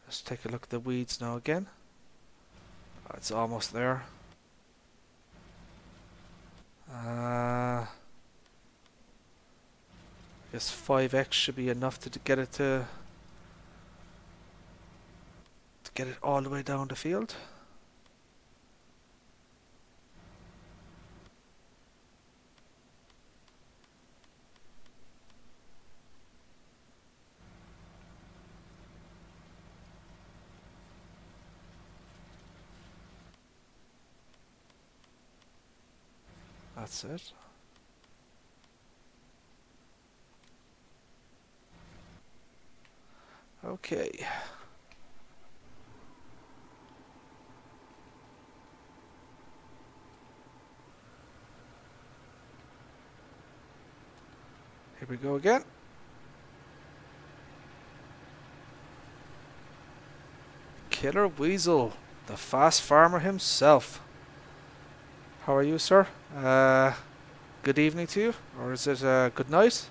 Let's take a look at the weeds now again. It's almost there. I guess 5x should be enough to get it to get it all the way down the field. That's it. Okay. Here we go again. Killer Weasel, the fast farmer himself. How are you, sir? Good evening to you, or is it good night?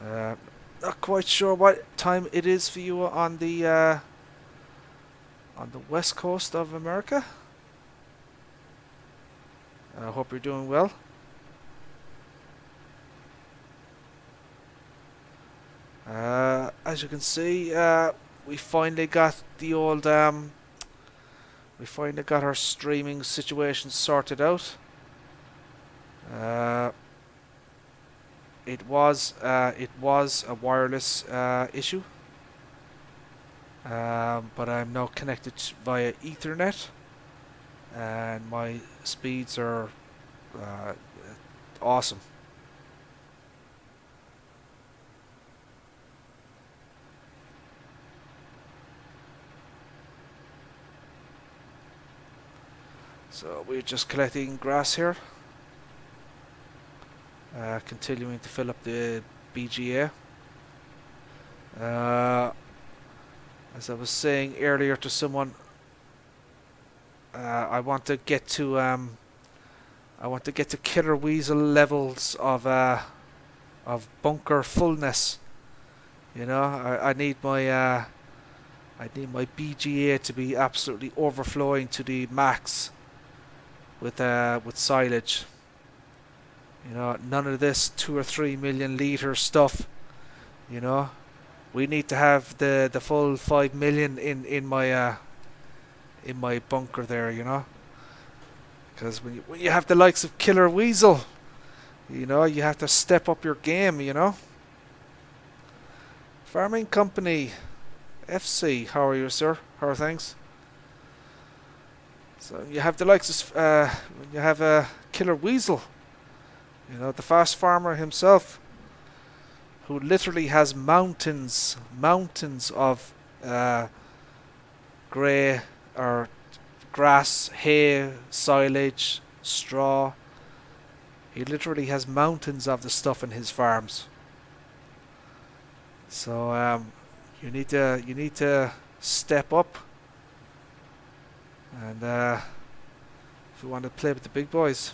Not quite sure what time it is for you on the west coast of America. I hope you're doing well. As you can see, we finally got the old we finally got our streaming situation sorted out. It was a wireless issue, but I'm now connected via Ethernet, and my speeds are awesome. So we're just collecting grass here, continuing to fill up the BGA. As I was saying earlier to someone, I want to get to killer weasel levels of bunker fullness. You know, I need my BGA to be absolutely overflowing to the max with silage. You know, none of this 2 or 3 million liter stuff. You know, we need to have the full 5 million in my bunker there. You know, because when you have the likes of Killer Weasel, you know, you have to step up your game. You know, Farming Company FC. How are you, sir? How are things? So you have the likes of when you have a Killer Weasel, you know, the fast farmer himself, who literally has mountains of grey or grass, hay, silage, straw. He literally has mountains of the stuff in his farms. So you need to step up, and if you want to play with the big boys.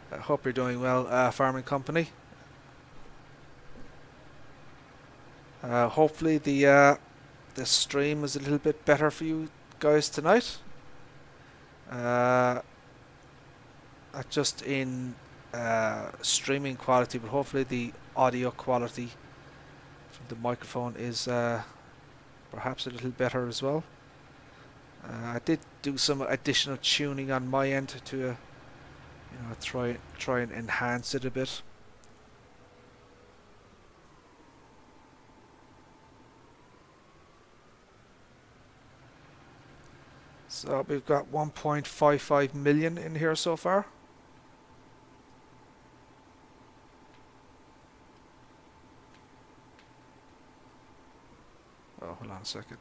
I hope you're doing well, farming company. Hopefully the stream is a little bit better for you guys tonight. Not just in streaming quality, but hopefully the audio quality from the microphone is perhaps a little better as well. I did do some additional tuning on my end to try and enhance it a bit. So we've got 1.55 million in here so far. Oh, hold on a second.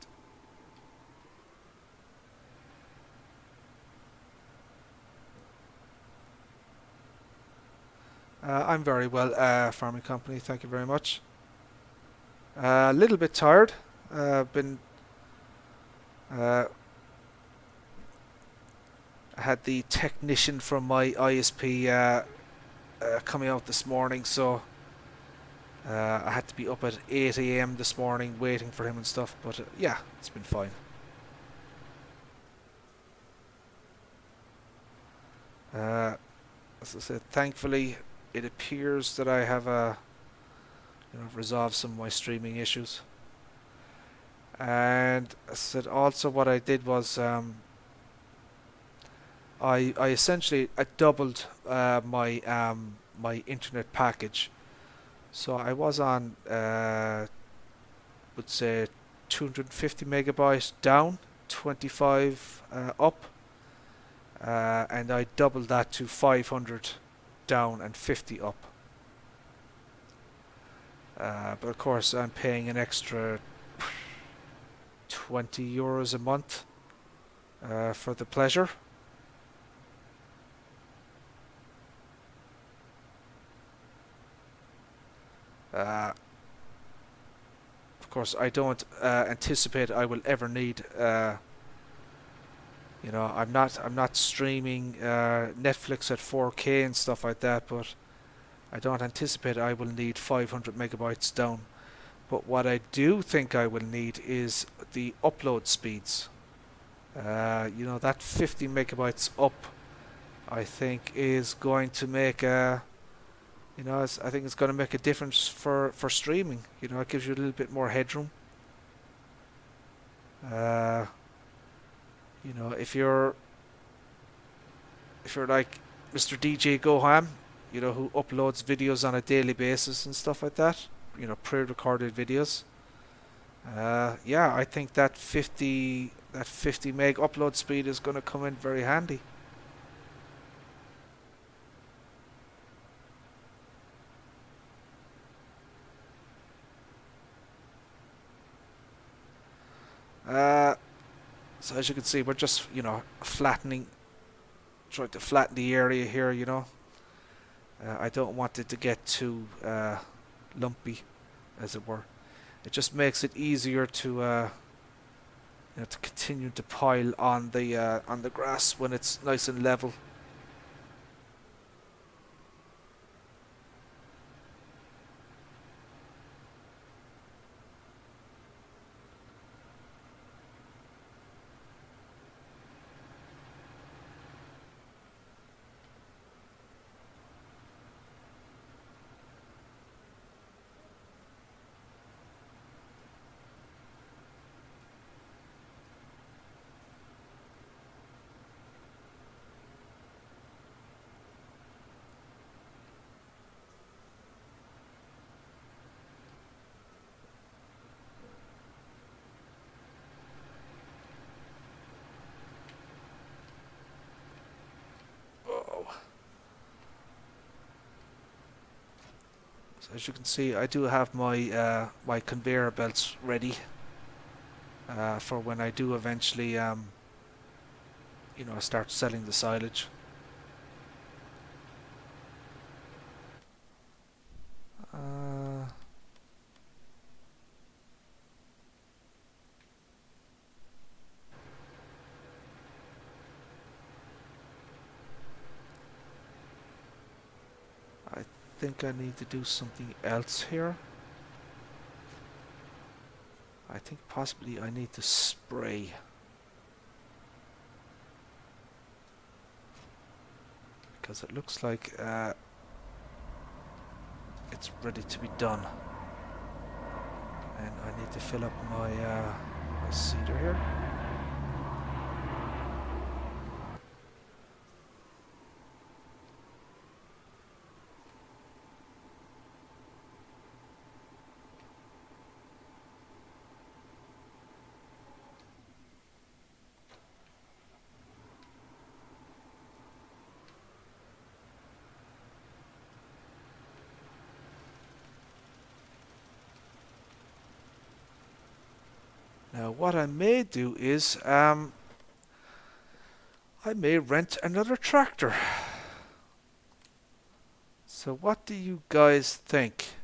I'm very well, farming company. Thank you very much. A little bit tired. Been I had the technician from my ISP coming out this morning, so I had to be up at 8 a.m. this morning waiting for him and stuff. But yeah, it's been fine. As I said, thankfully, it appears that I have resolved some of my streaming issues. And as I said, also what I did was I essentially doubled my internet package. So I was on would say 250 megabytes down, 25 up, and I doubled that to 500 down and 50 up. But of course I'm paying an extra 20 euros a month for the pleasure. Of course, I don't anticipate I will ever need. I'm not streaming Netflix at 4K and stuff like that, but I don't anticipate I will need 500 megabytes down. But what I do think I will need is the upload speeds. That 50 megabytes up, I think, is going to make a I think it's going to make a difference for streaming. It gives you a little bit more headroom. Uh, if you're like Mr. DJ Goham, who uploads videos on a daily basis and stuff like that, pre-recorded videos. Yeah, I think that 50 meg upload speed is going to come in very handy. So as you can see, we're just trying to flatten the area here. I don't want it to get too lumpy, as it were. It just makes it easier to continue to pile on the grass when it's nice and level. So as you can see, I do have my my conveyor belts ready. for when I do eventually, start selling the silage. Uh, I think I need to do something else here. I think possibly I need to spray. Because it looks like it's ready to be done. And I need to fill up my seeder here. Now what I may do is I may rent another tractor. So what do you guys think?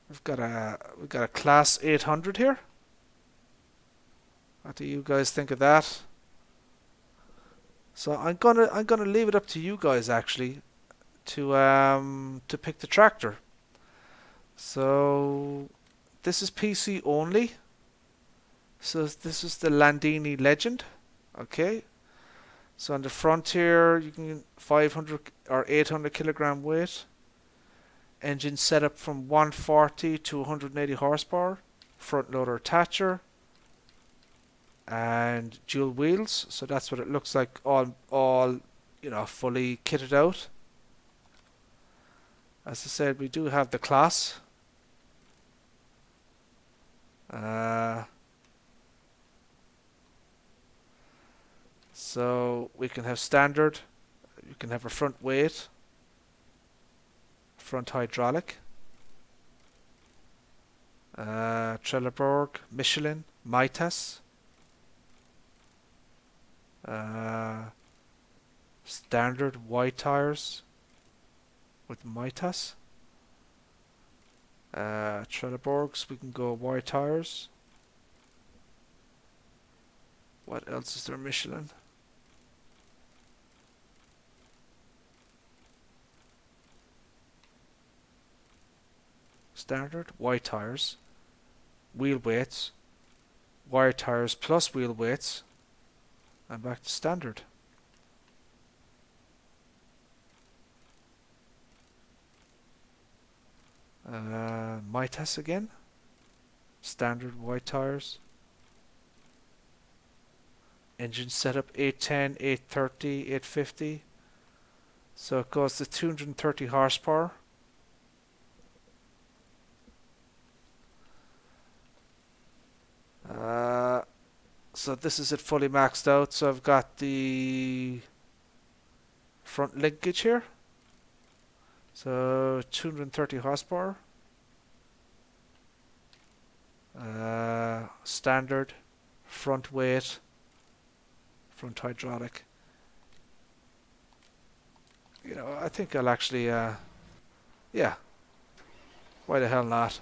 We've got a class 800 here. What do you guys think of that? So I'm gonna leave it up to you guys actually to pick the tractor. So this is PC only. So this is the Landini Legend. Okay. So on the front here you can 500 or 800 kilogram weight. Engine setup from 140 to 180 horsepower. Front loader attacher. And dual wheels. So that's what it looks like all fully kitted out. As I said, we do have the class. So we can have standard, you can have a front weight, front hydraulic, Trelleborg, Michelin, Mitas, standard wide tires with Mitas. Trelleborgs, we can go wide tires. What else is there? Michelin. Standard wide tires, wheel weights, wire tires plus wheel weights, and back to standard. Mitas again, standard wide tires. Engine setup 810, 830, 850. So it goes to 230 horsepower. So this is it fully maxed out. So I've got the front linkage here. So 230 horsepower. Standard, front weight, front hydraulic. I think I'll actually, yeah, why the hell not?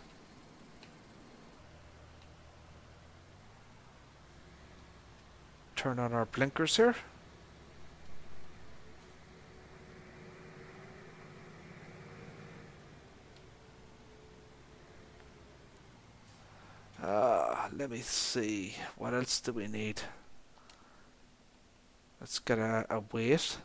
Turn on our blinkers here. Let me see, what else do we need? Let's get a weight.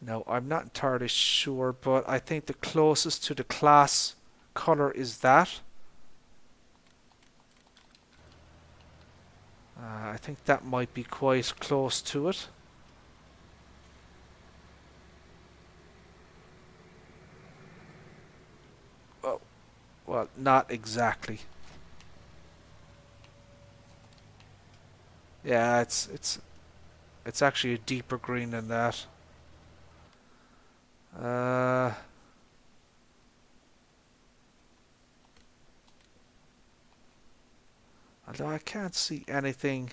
No, I'm not entirely sure, but I think the closest to the class color is that. I think that might be quite close to it. Oh, well, not exactly. Yeah, it's actually a deeper green than that. Uh, although I can't see anything.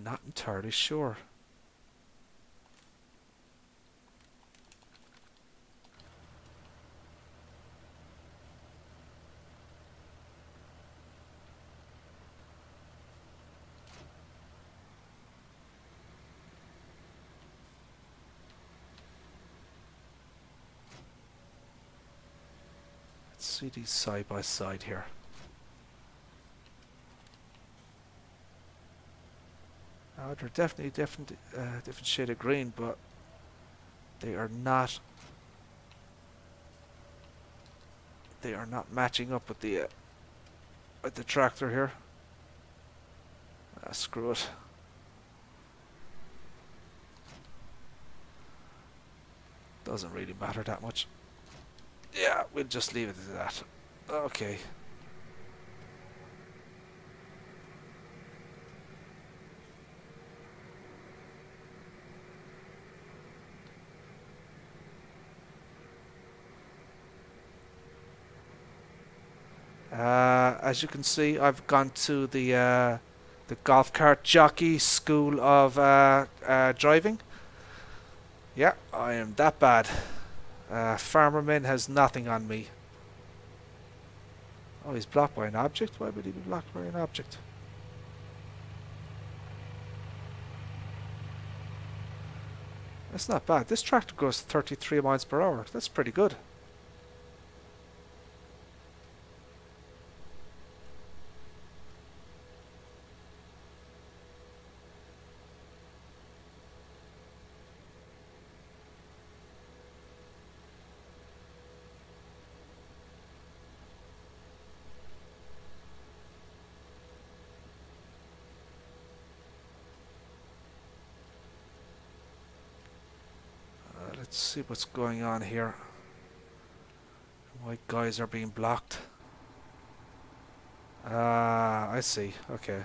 Not entirely sure. Let's see these side by side here. They're definitely different shade of green, but they are not. They are not matching up with the tractor here. Screw it. Doesn't really matter that much. Yeah, we'll just leave it at that. Okay. As you can see, I've gone to the golf cart jockey school of driving. Yeah, I am that bad. Farmerman has nothing on me. Oh, he's blocked by an object? Why would he be blocked by an object? That's not bad. This tractor goes 33 miles per hour. That's pretty good. Let's see what's going on here. Why guys are being blocked. Ah, I see. Okay.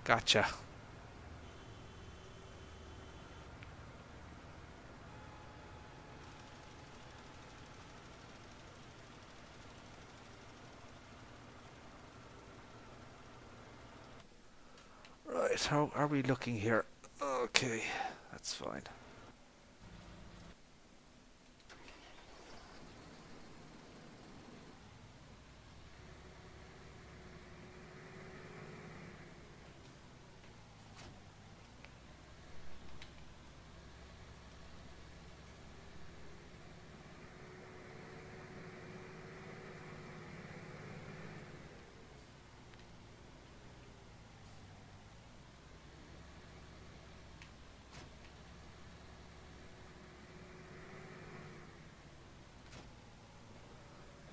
Gotcha. Right, how are we looking here? Okay, that's fine.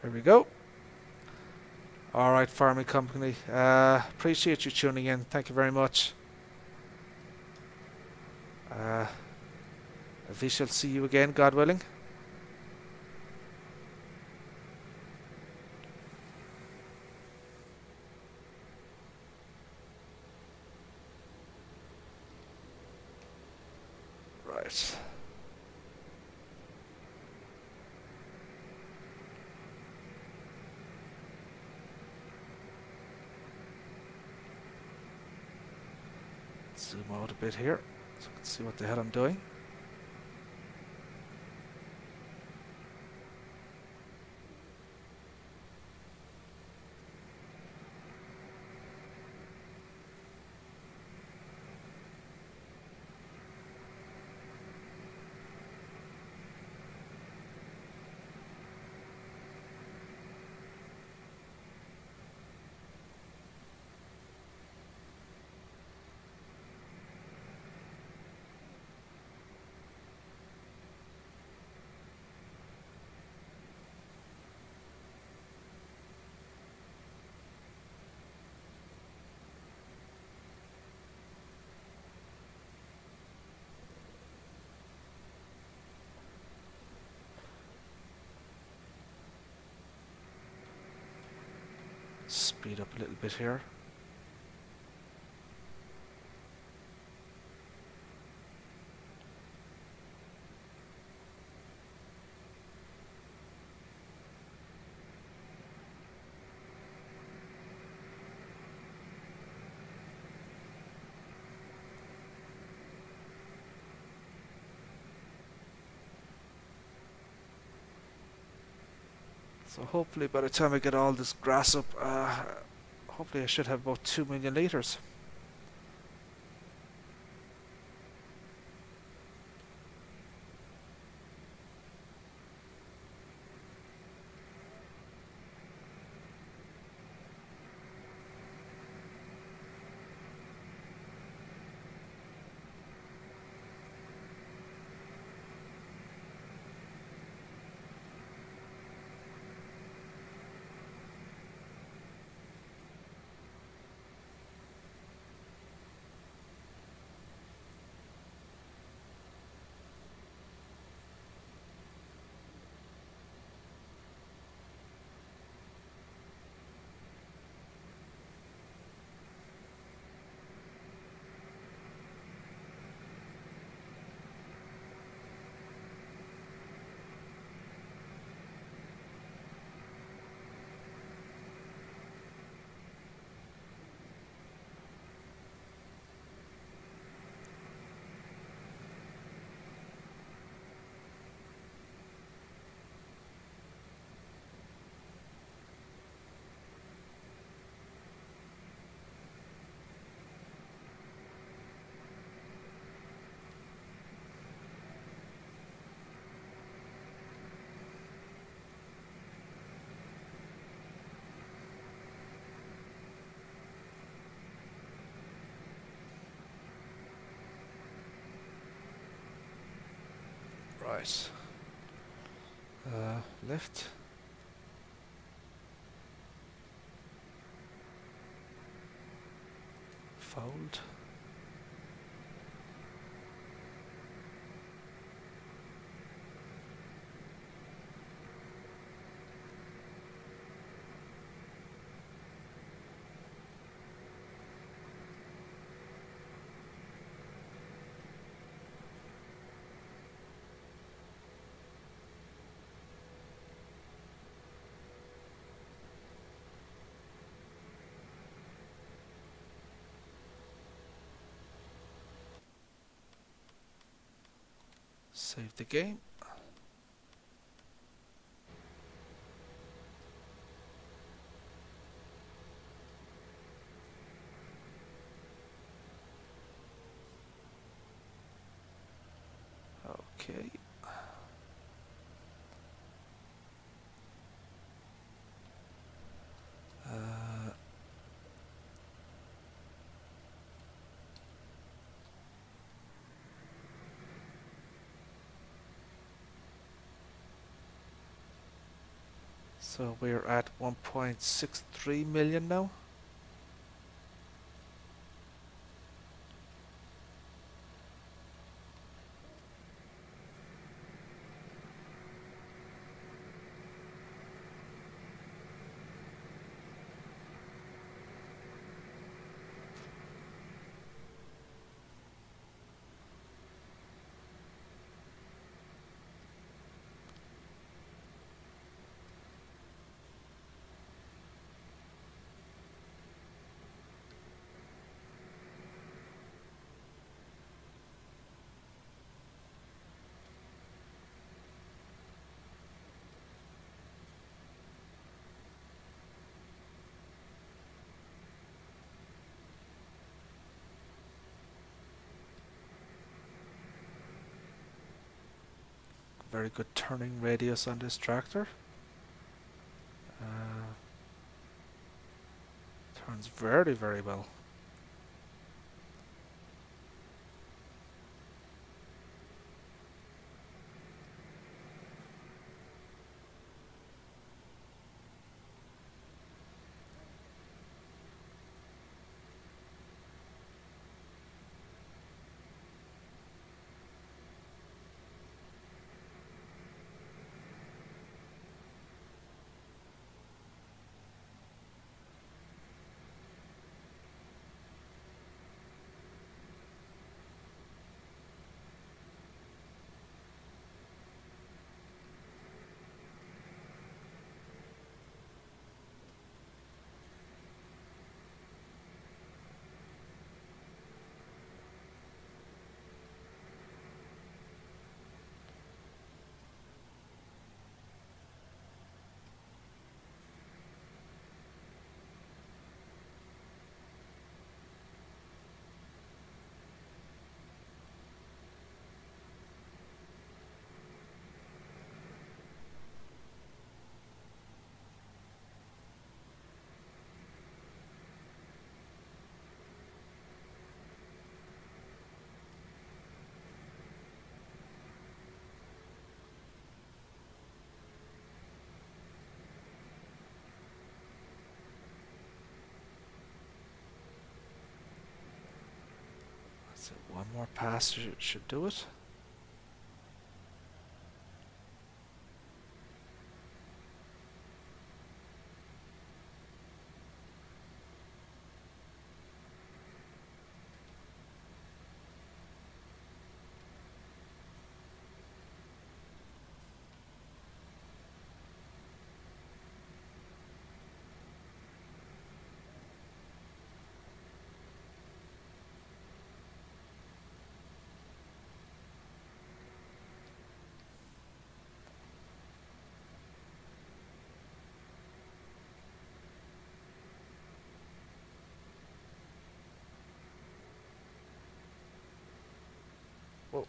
Here we go. Alright, farming company. Appreciate you tuning in. Thank you very much. We shall see you again, God willing. Right. Zoom out a bit here so we can see what the hell I'm doing. Speed up a little bit here. So hopefully by the time I get all this grass up, hopefully I should have about 2 million litres. Right. Left. Fold. Save the game. Okay. So we're at 1.63 million now. Very good turning radius on this tractor. Turns very, very well. One more pass should do it. Whoa.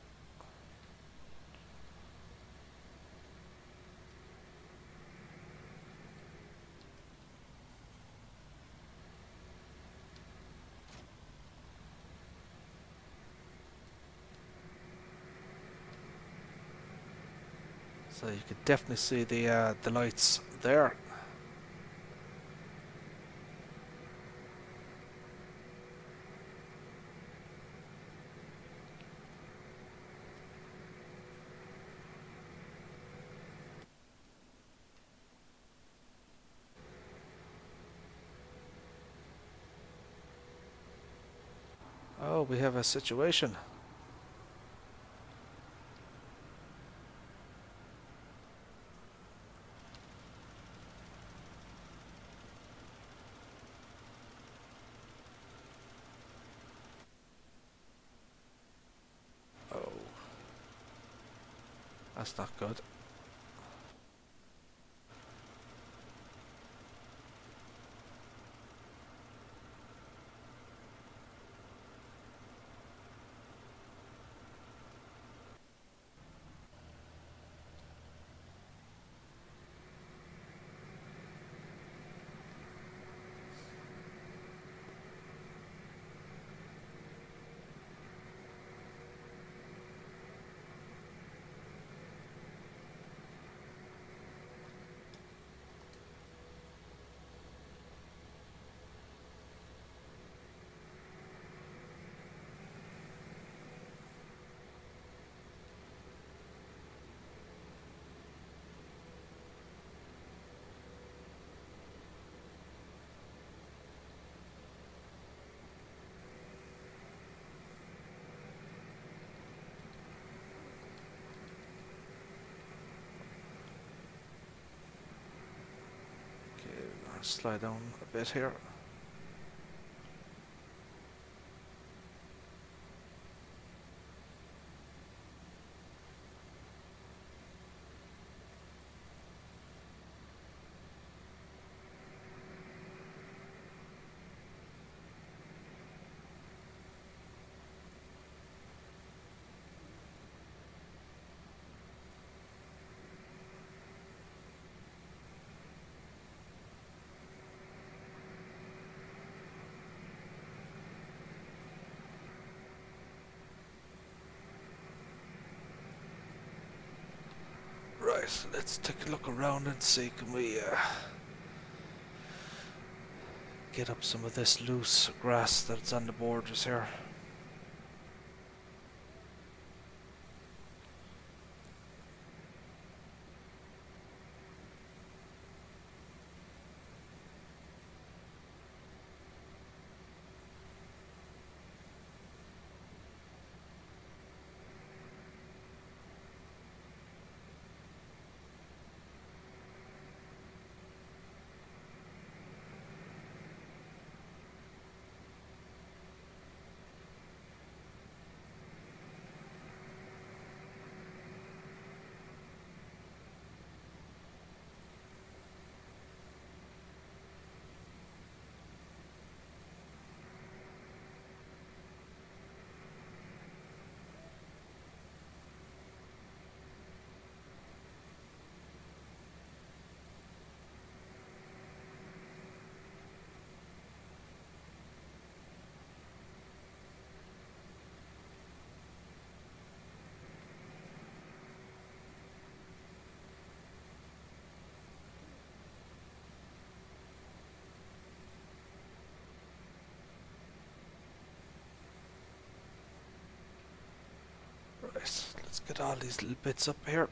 So you could definitely see the lights there. Oh, we have a situation. Oh, that's not good. Okay, I'll slide down a bit here. Right, let's take a look around and see, can we get up some of this loose grass that's on the borders here. Right, let's get all these little bits up here.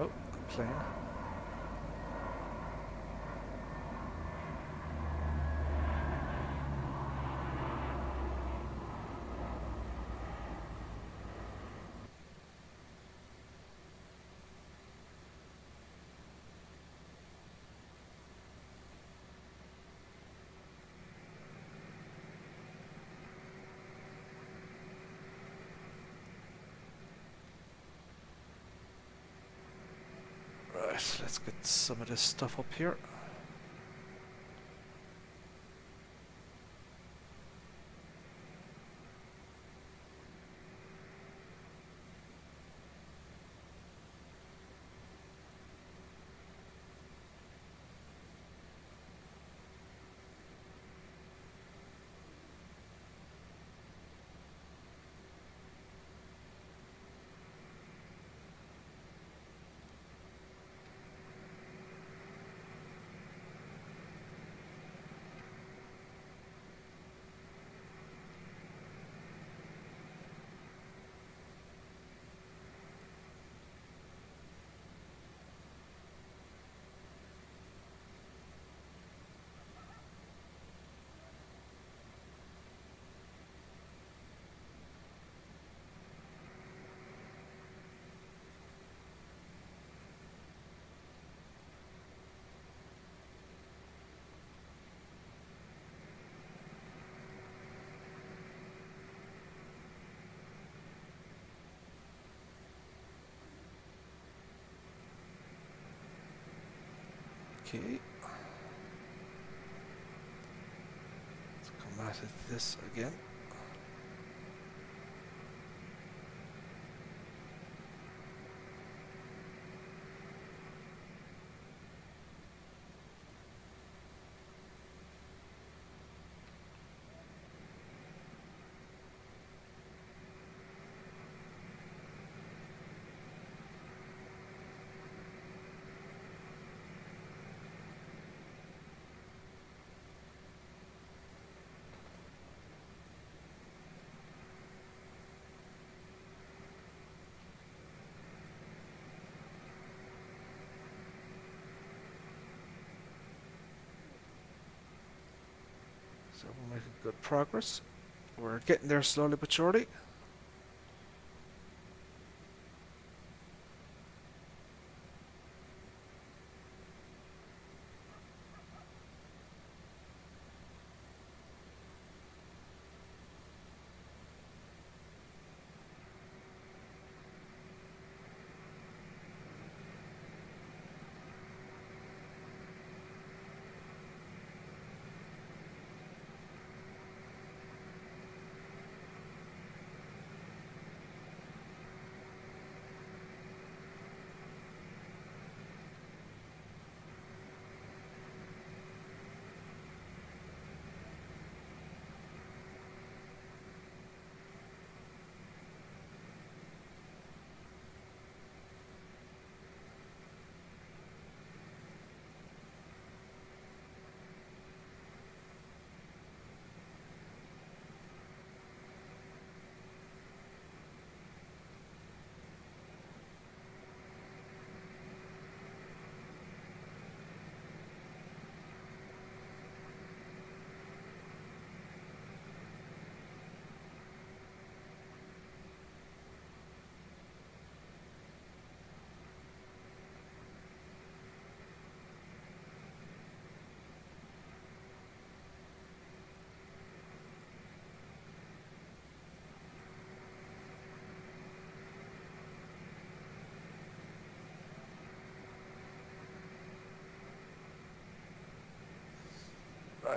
Oh, plane. Right, let's get some of this stuff up here. Okay. Let's come at this again. So we're making good progress. We're getting there slowly but surely.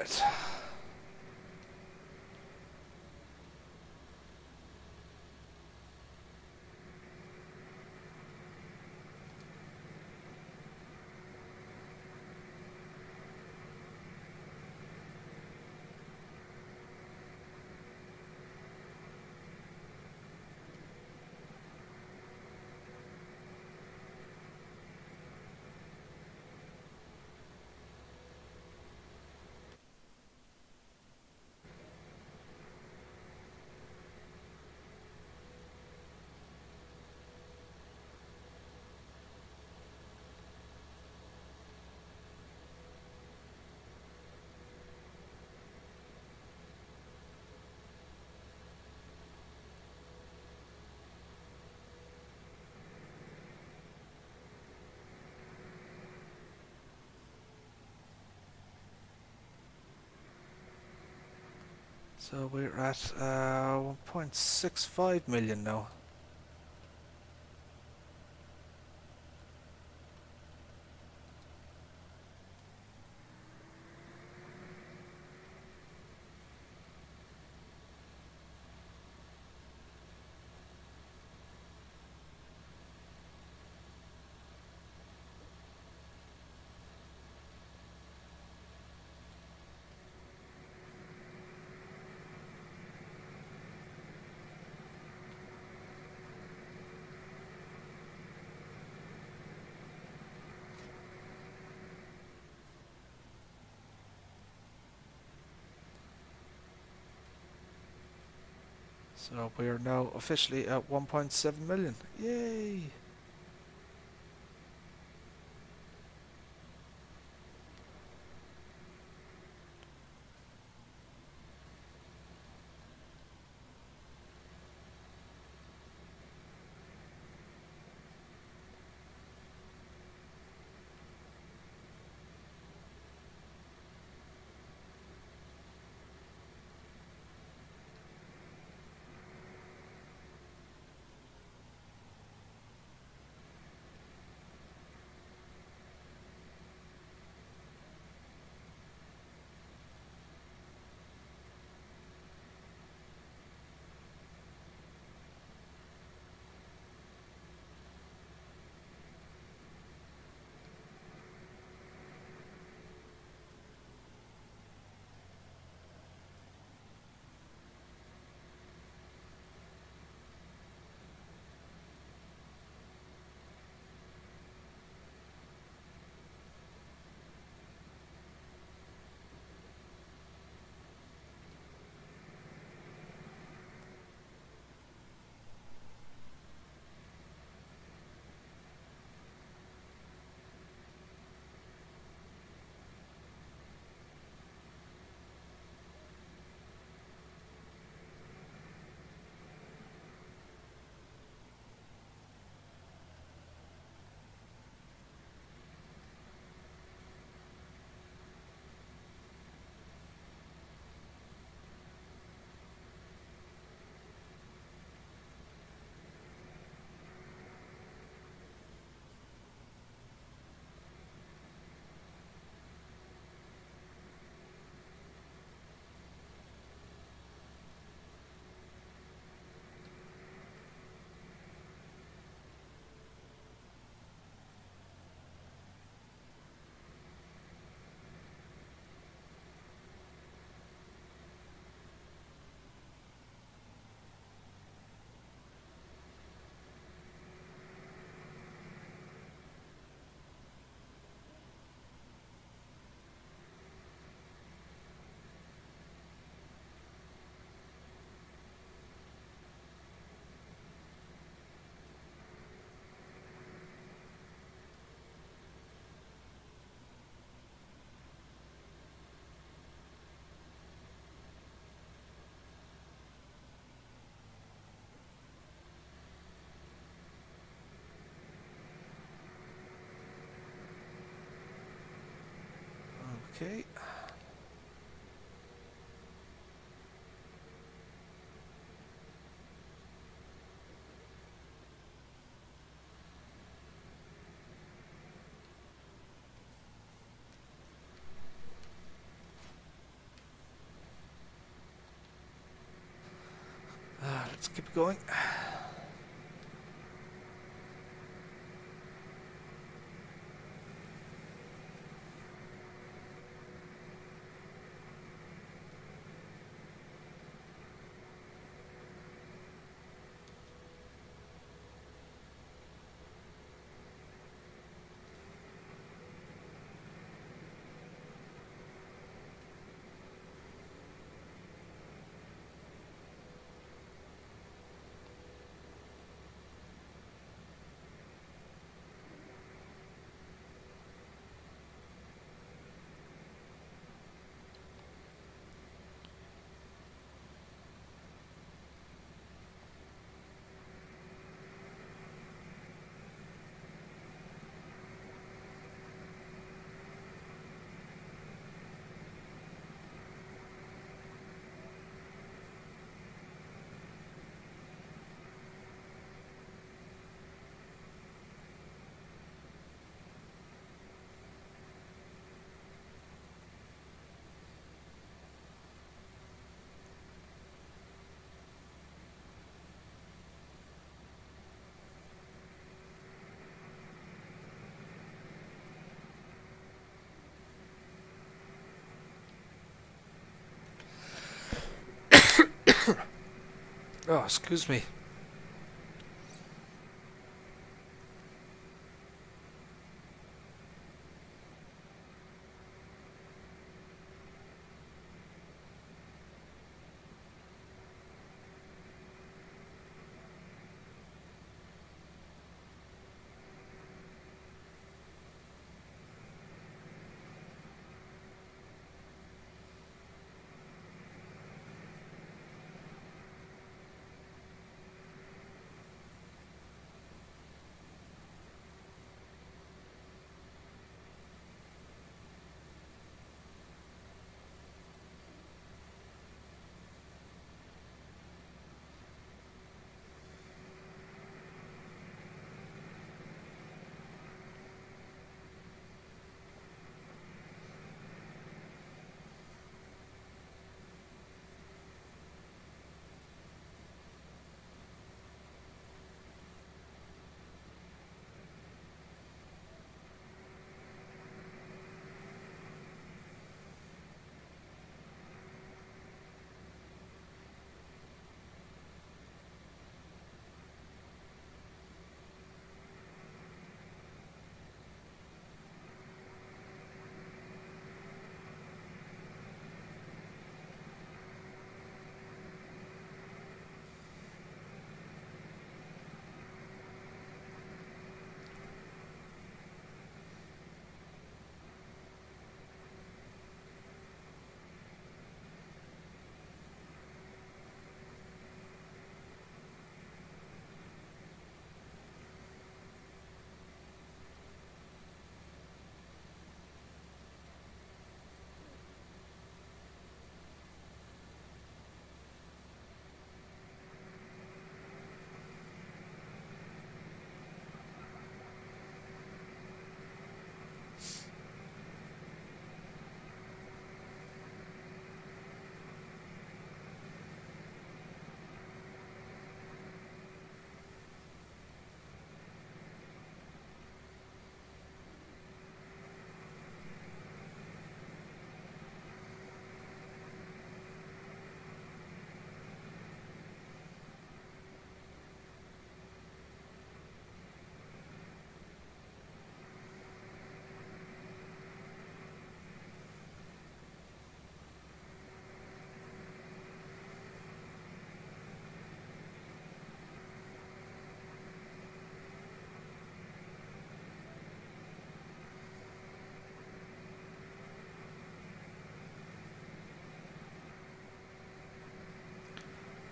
Right. So we're at 1.65 million now. So we are now officially at 1.7 million. Yay! Okay. keep it going. Oh, excuse me.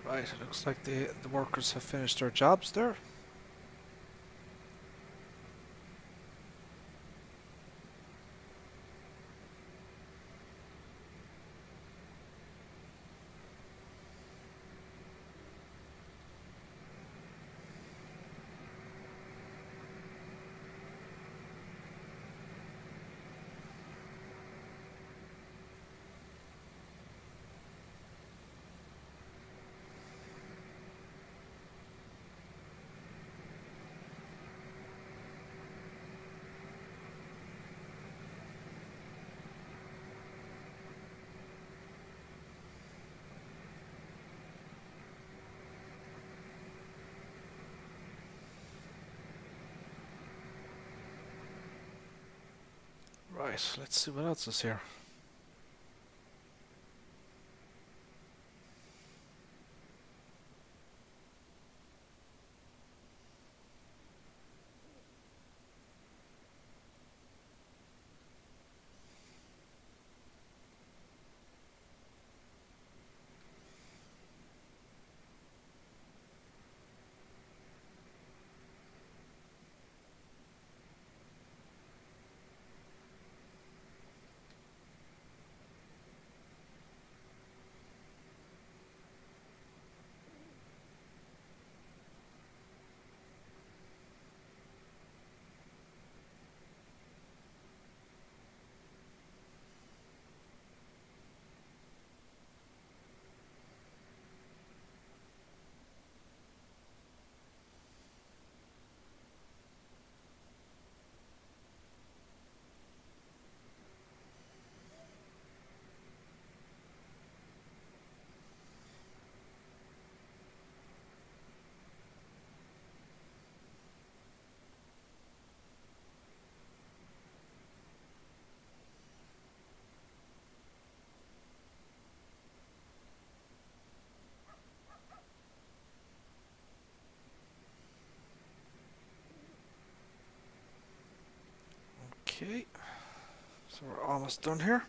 Right, it looks like the workers have finished their jobs there. Right, let's see what else is here. Okay, so we're almost done here.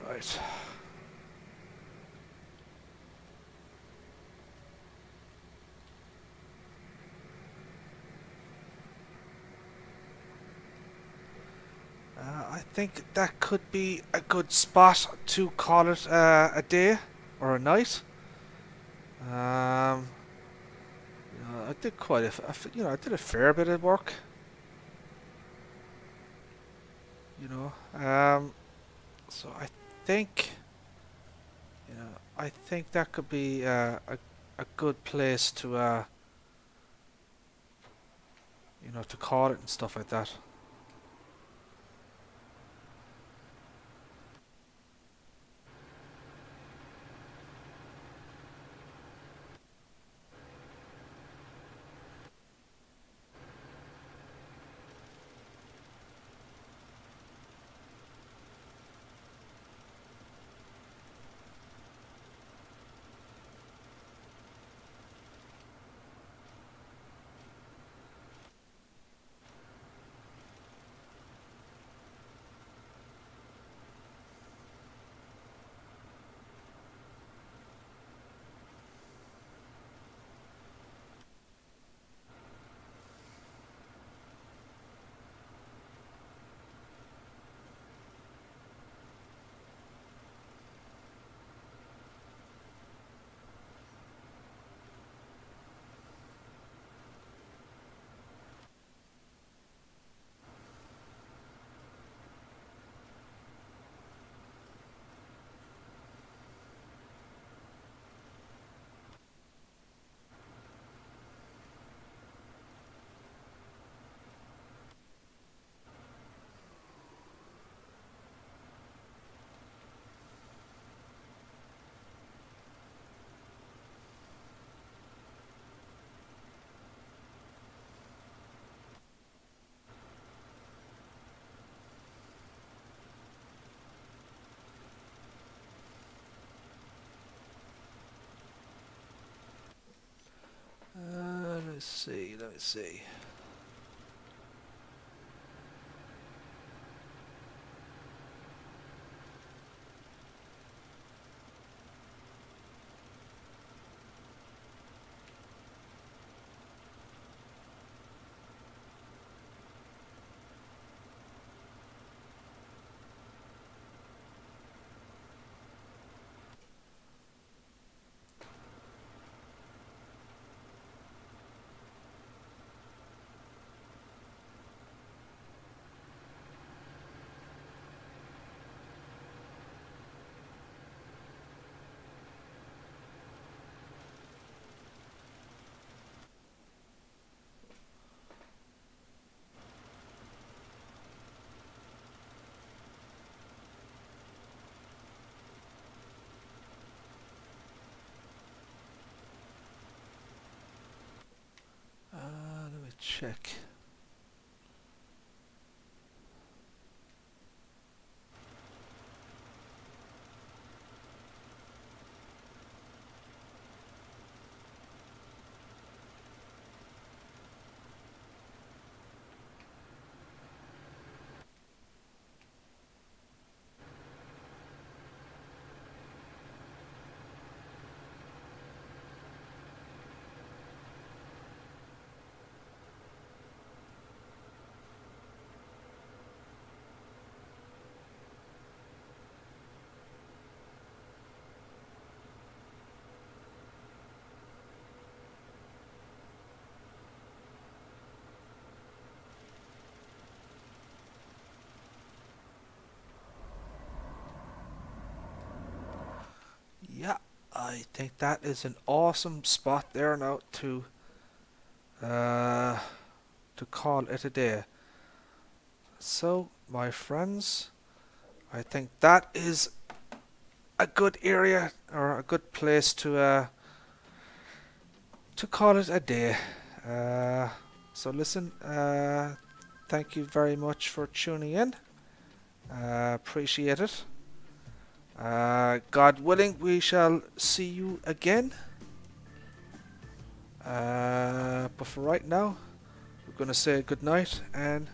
Right. I think that could be a good spot to call it a day or a night. Um, I did quite I did a fair bit of work. You know, so think, I think that could be a good place to, to call it and stuff like that. me see, let me see. Let me check. Yeah, I think that is an awesome spot there now uh, to call it a day. So, my friends, I think that is a good area or a good place to call it a day. Uh, so listen, thank you very much for tuning in. Appreciate it. God willing, we shall see you again. But for right now, we're going to say good night and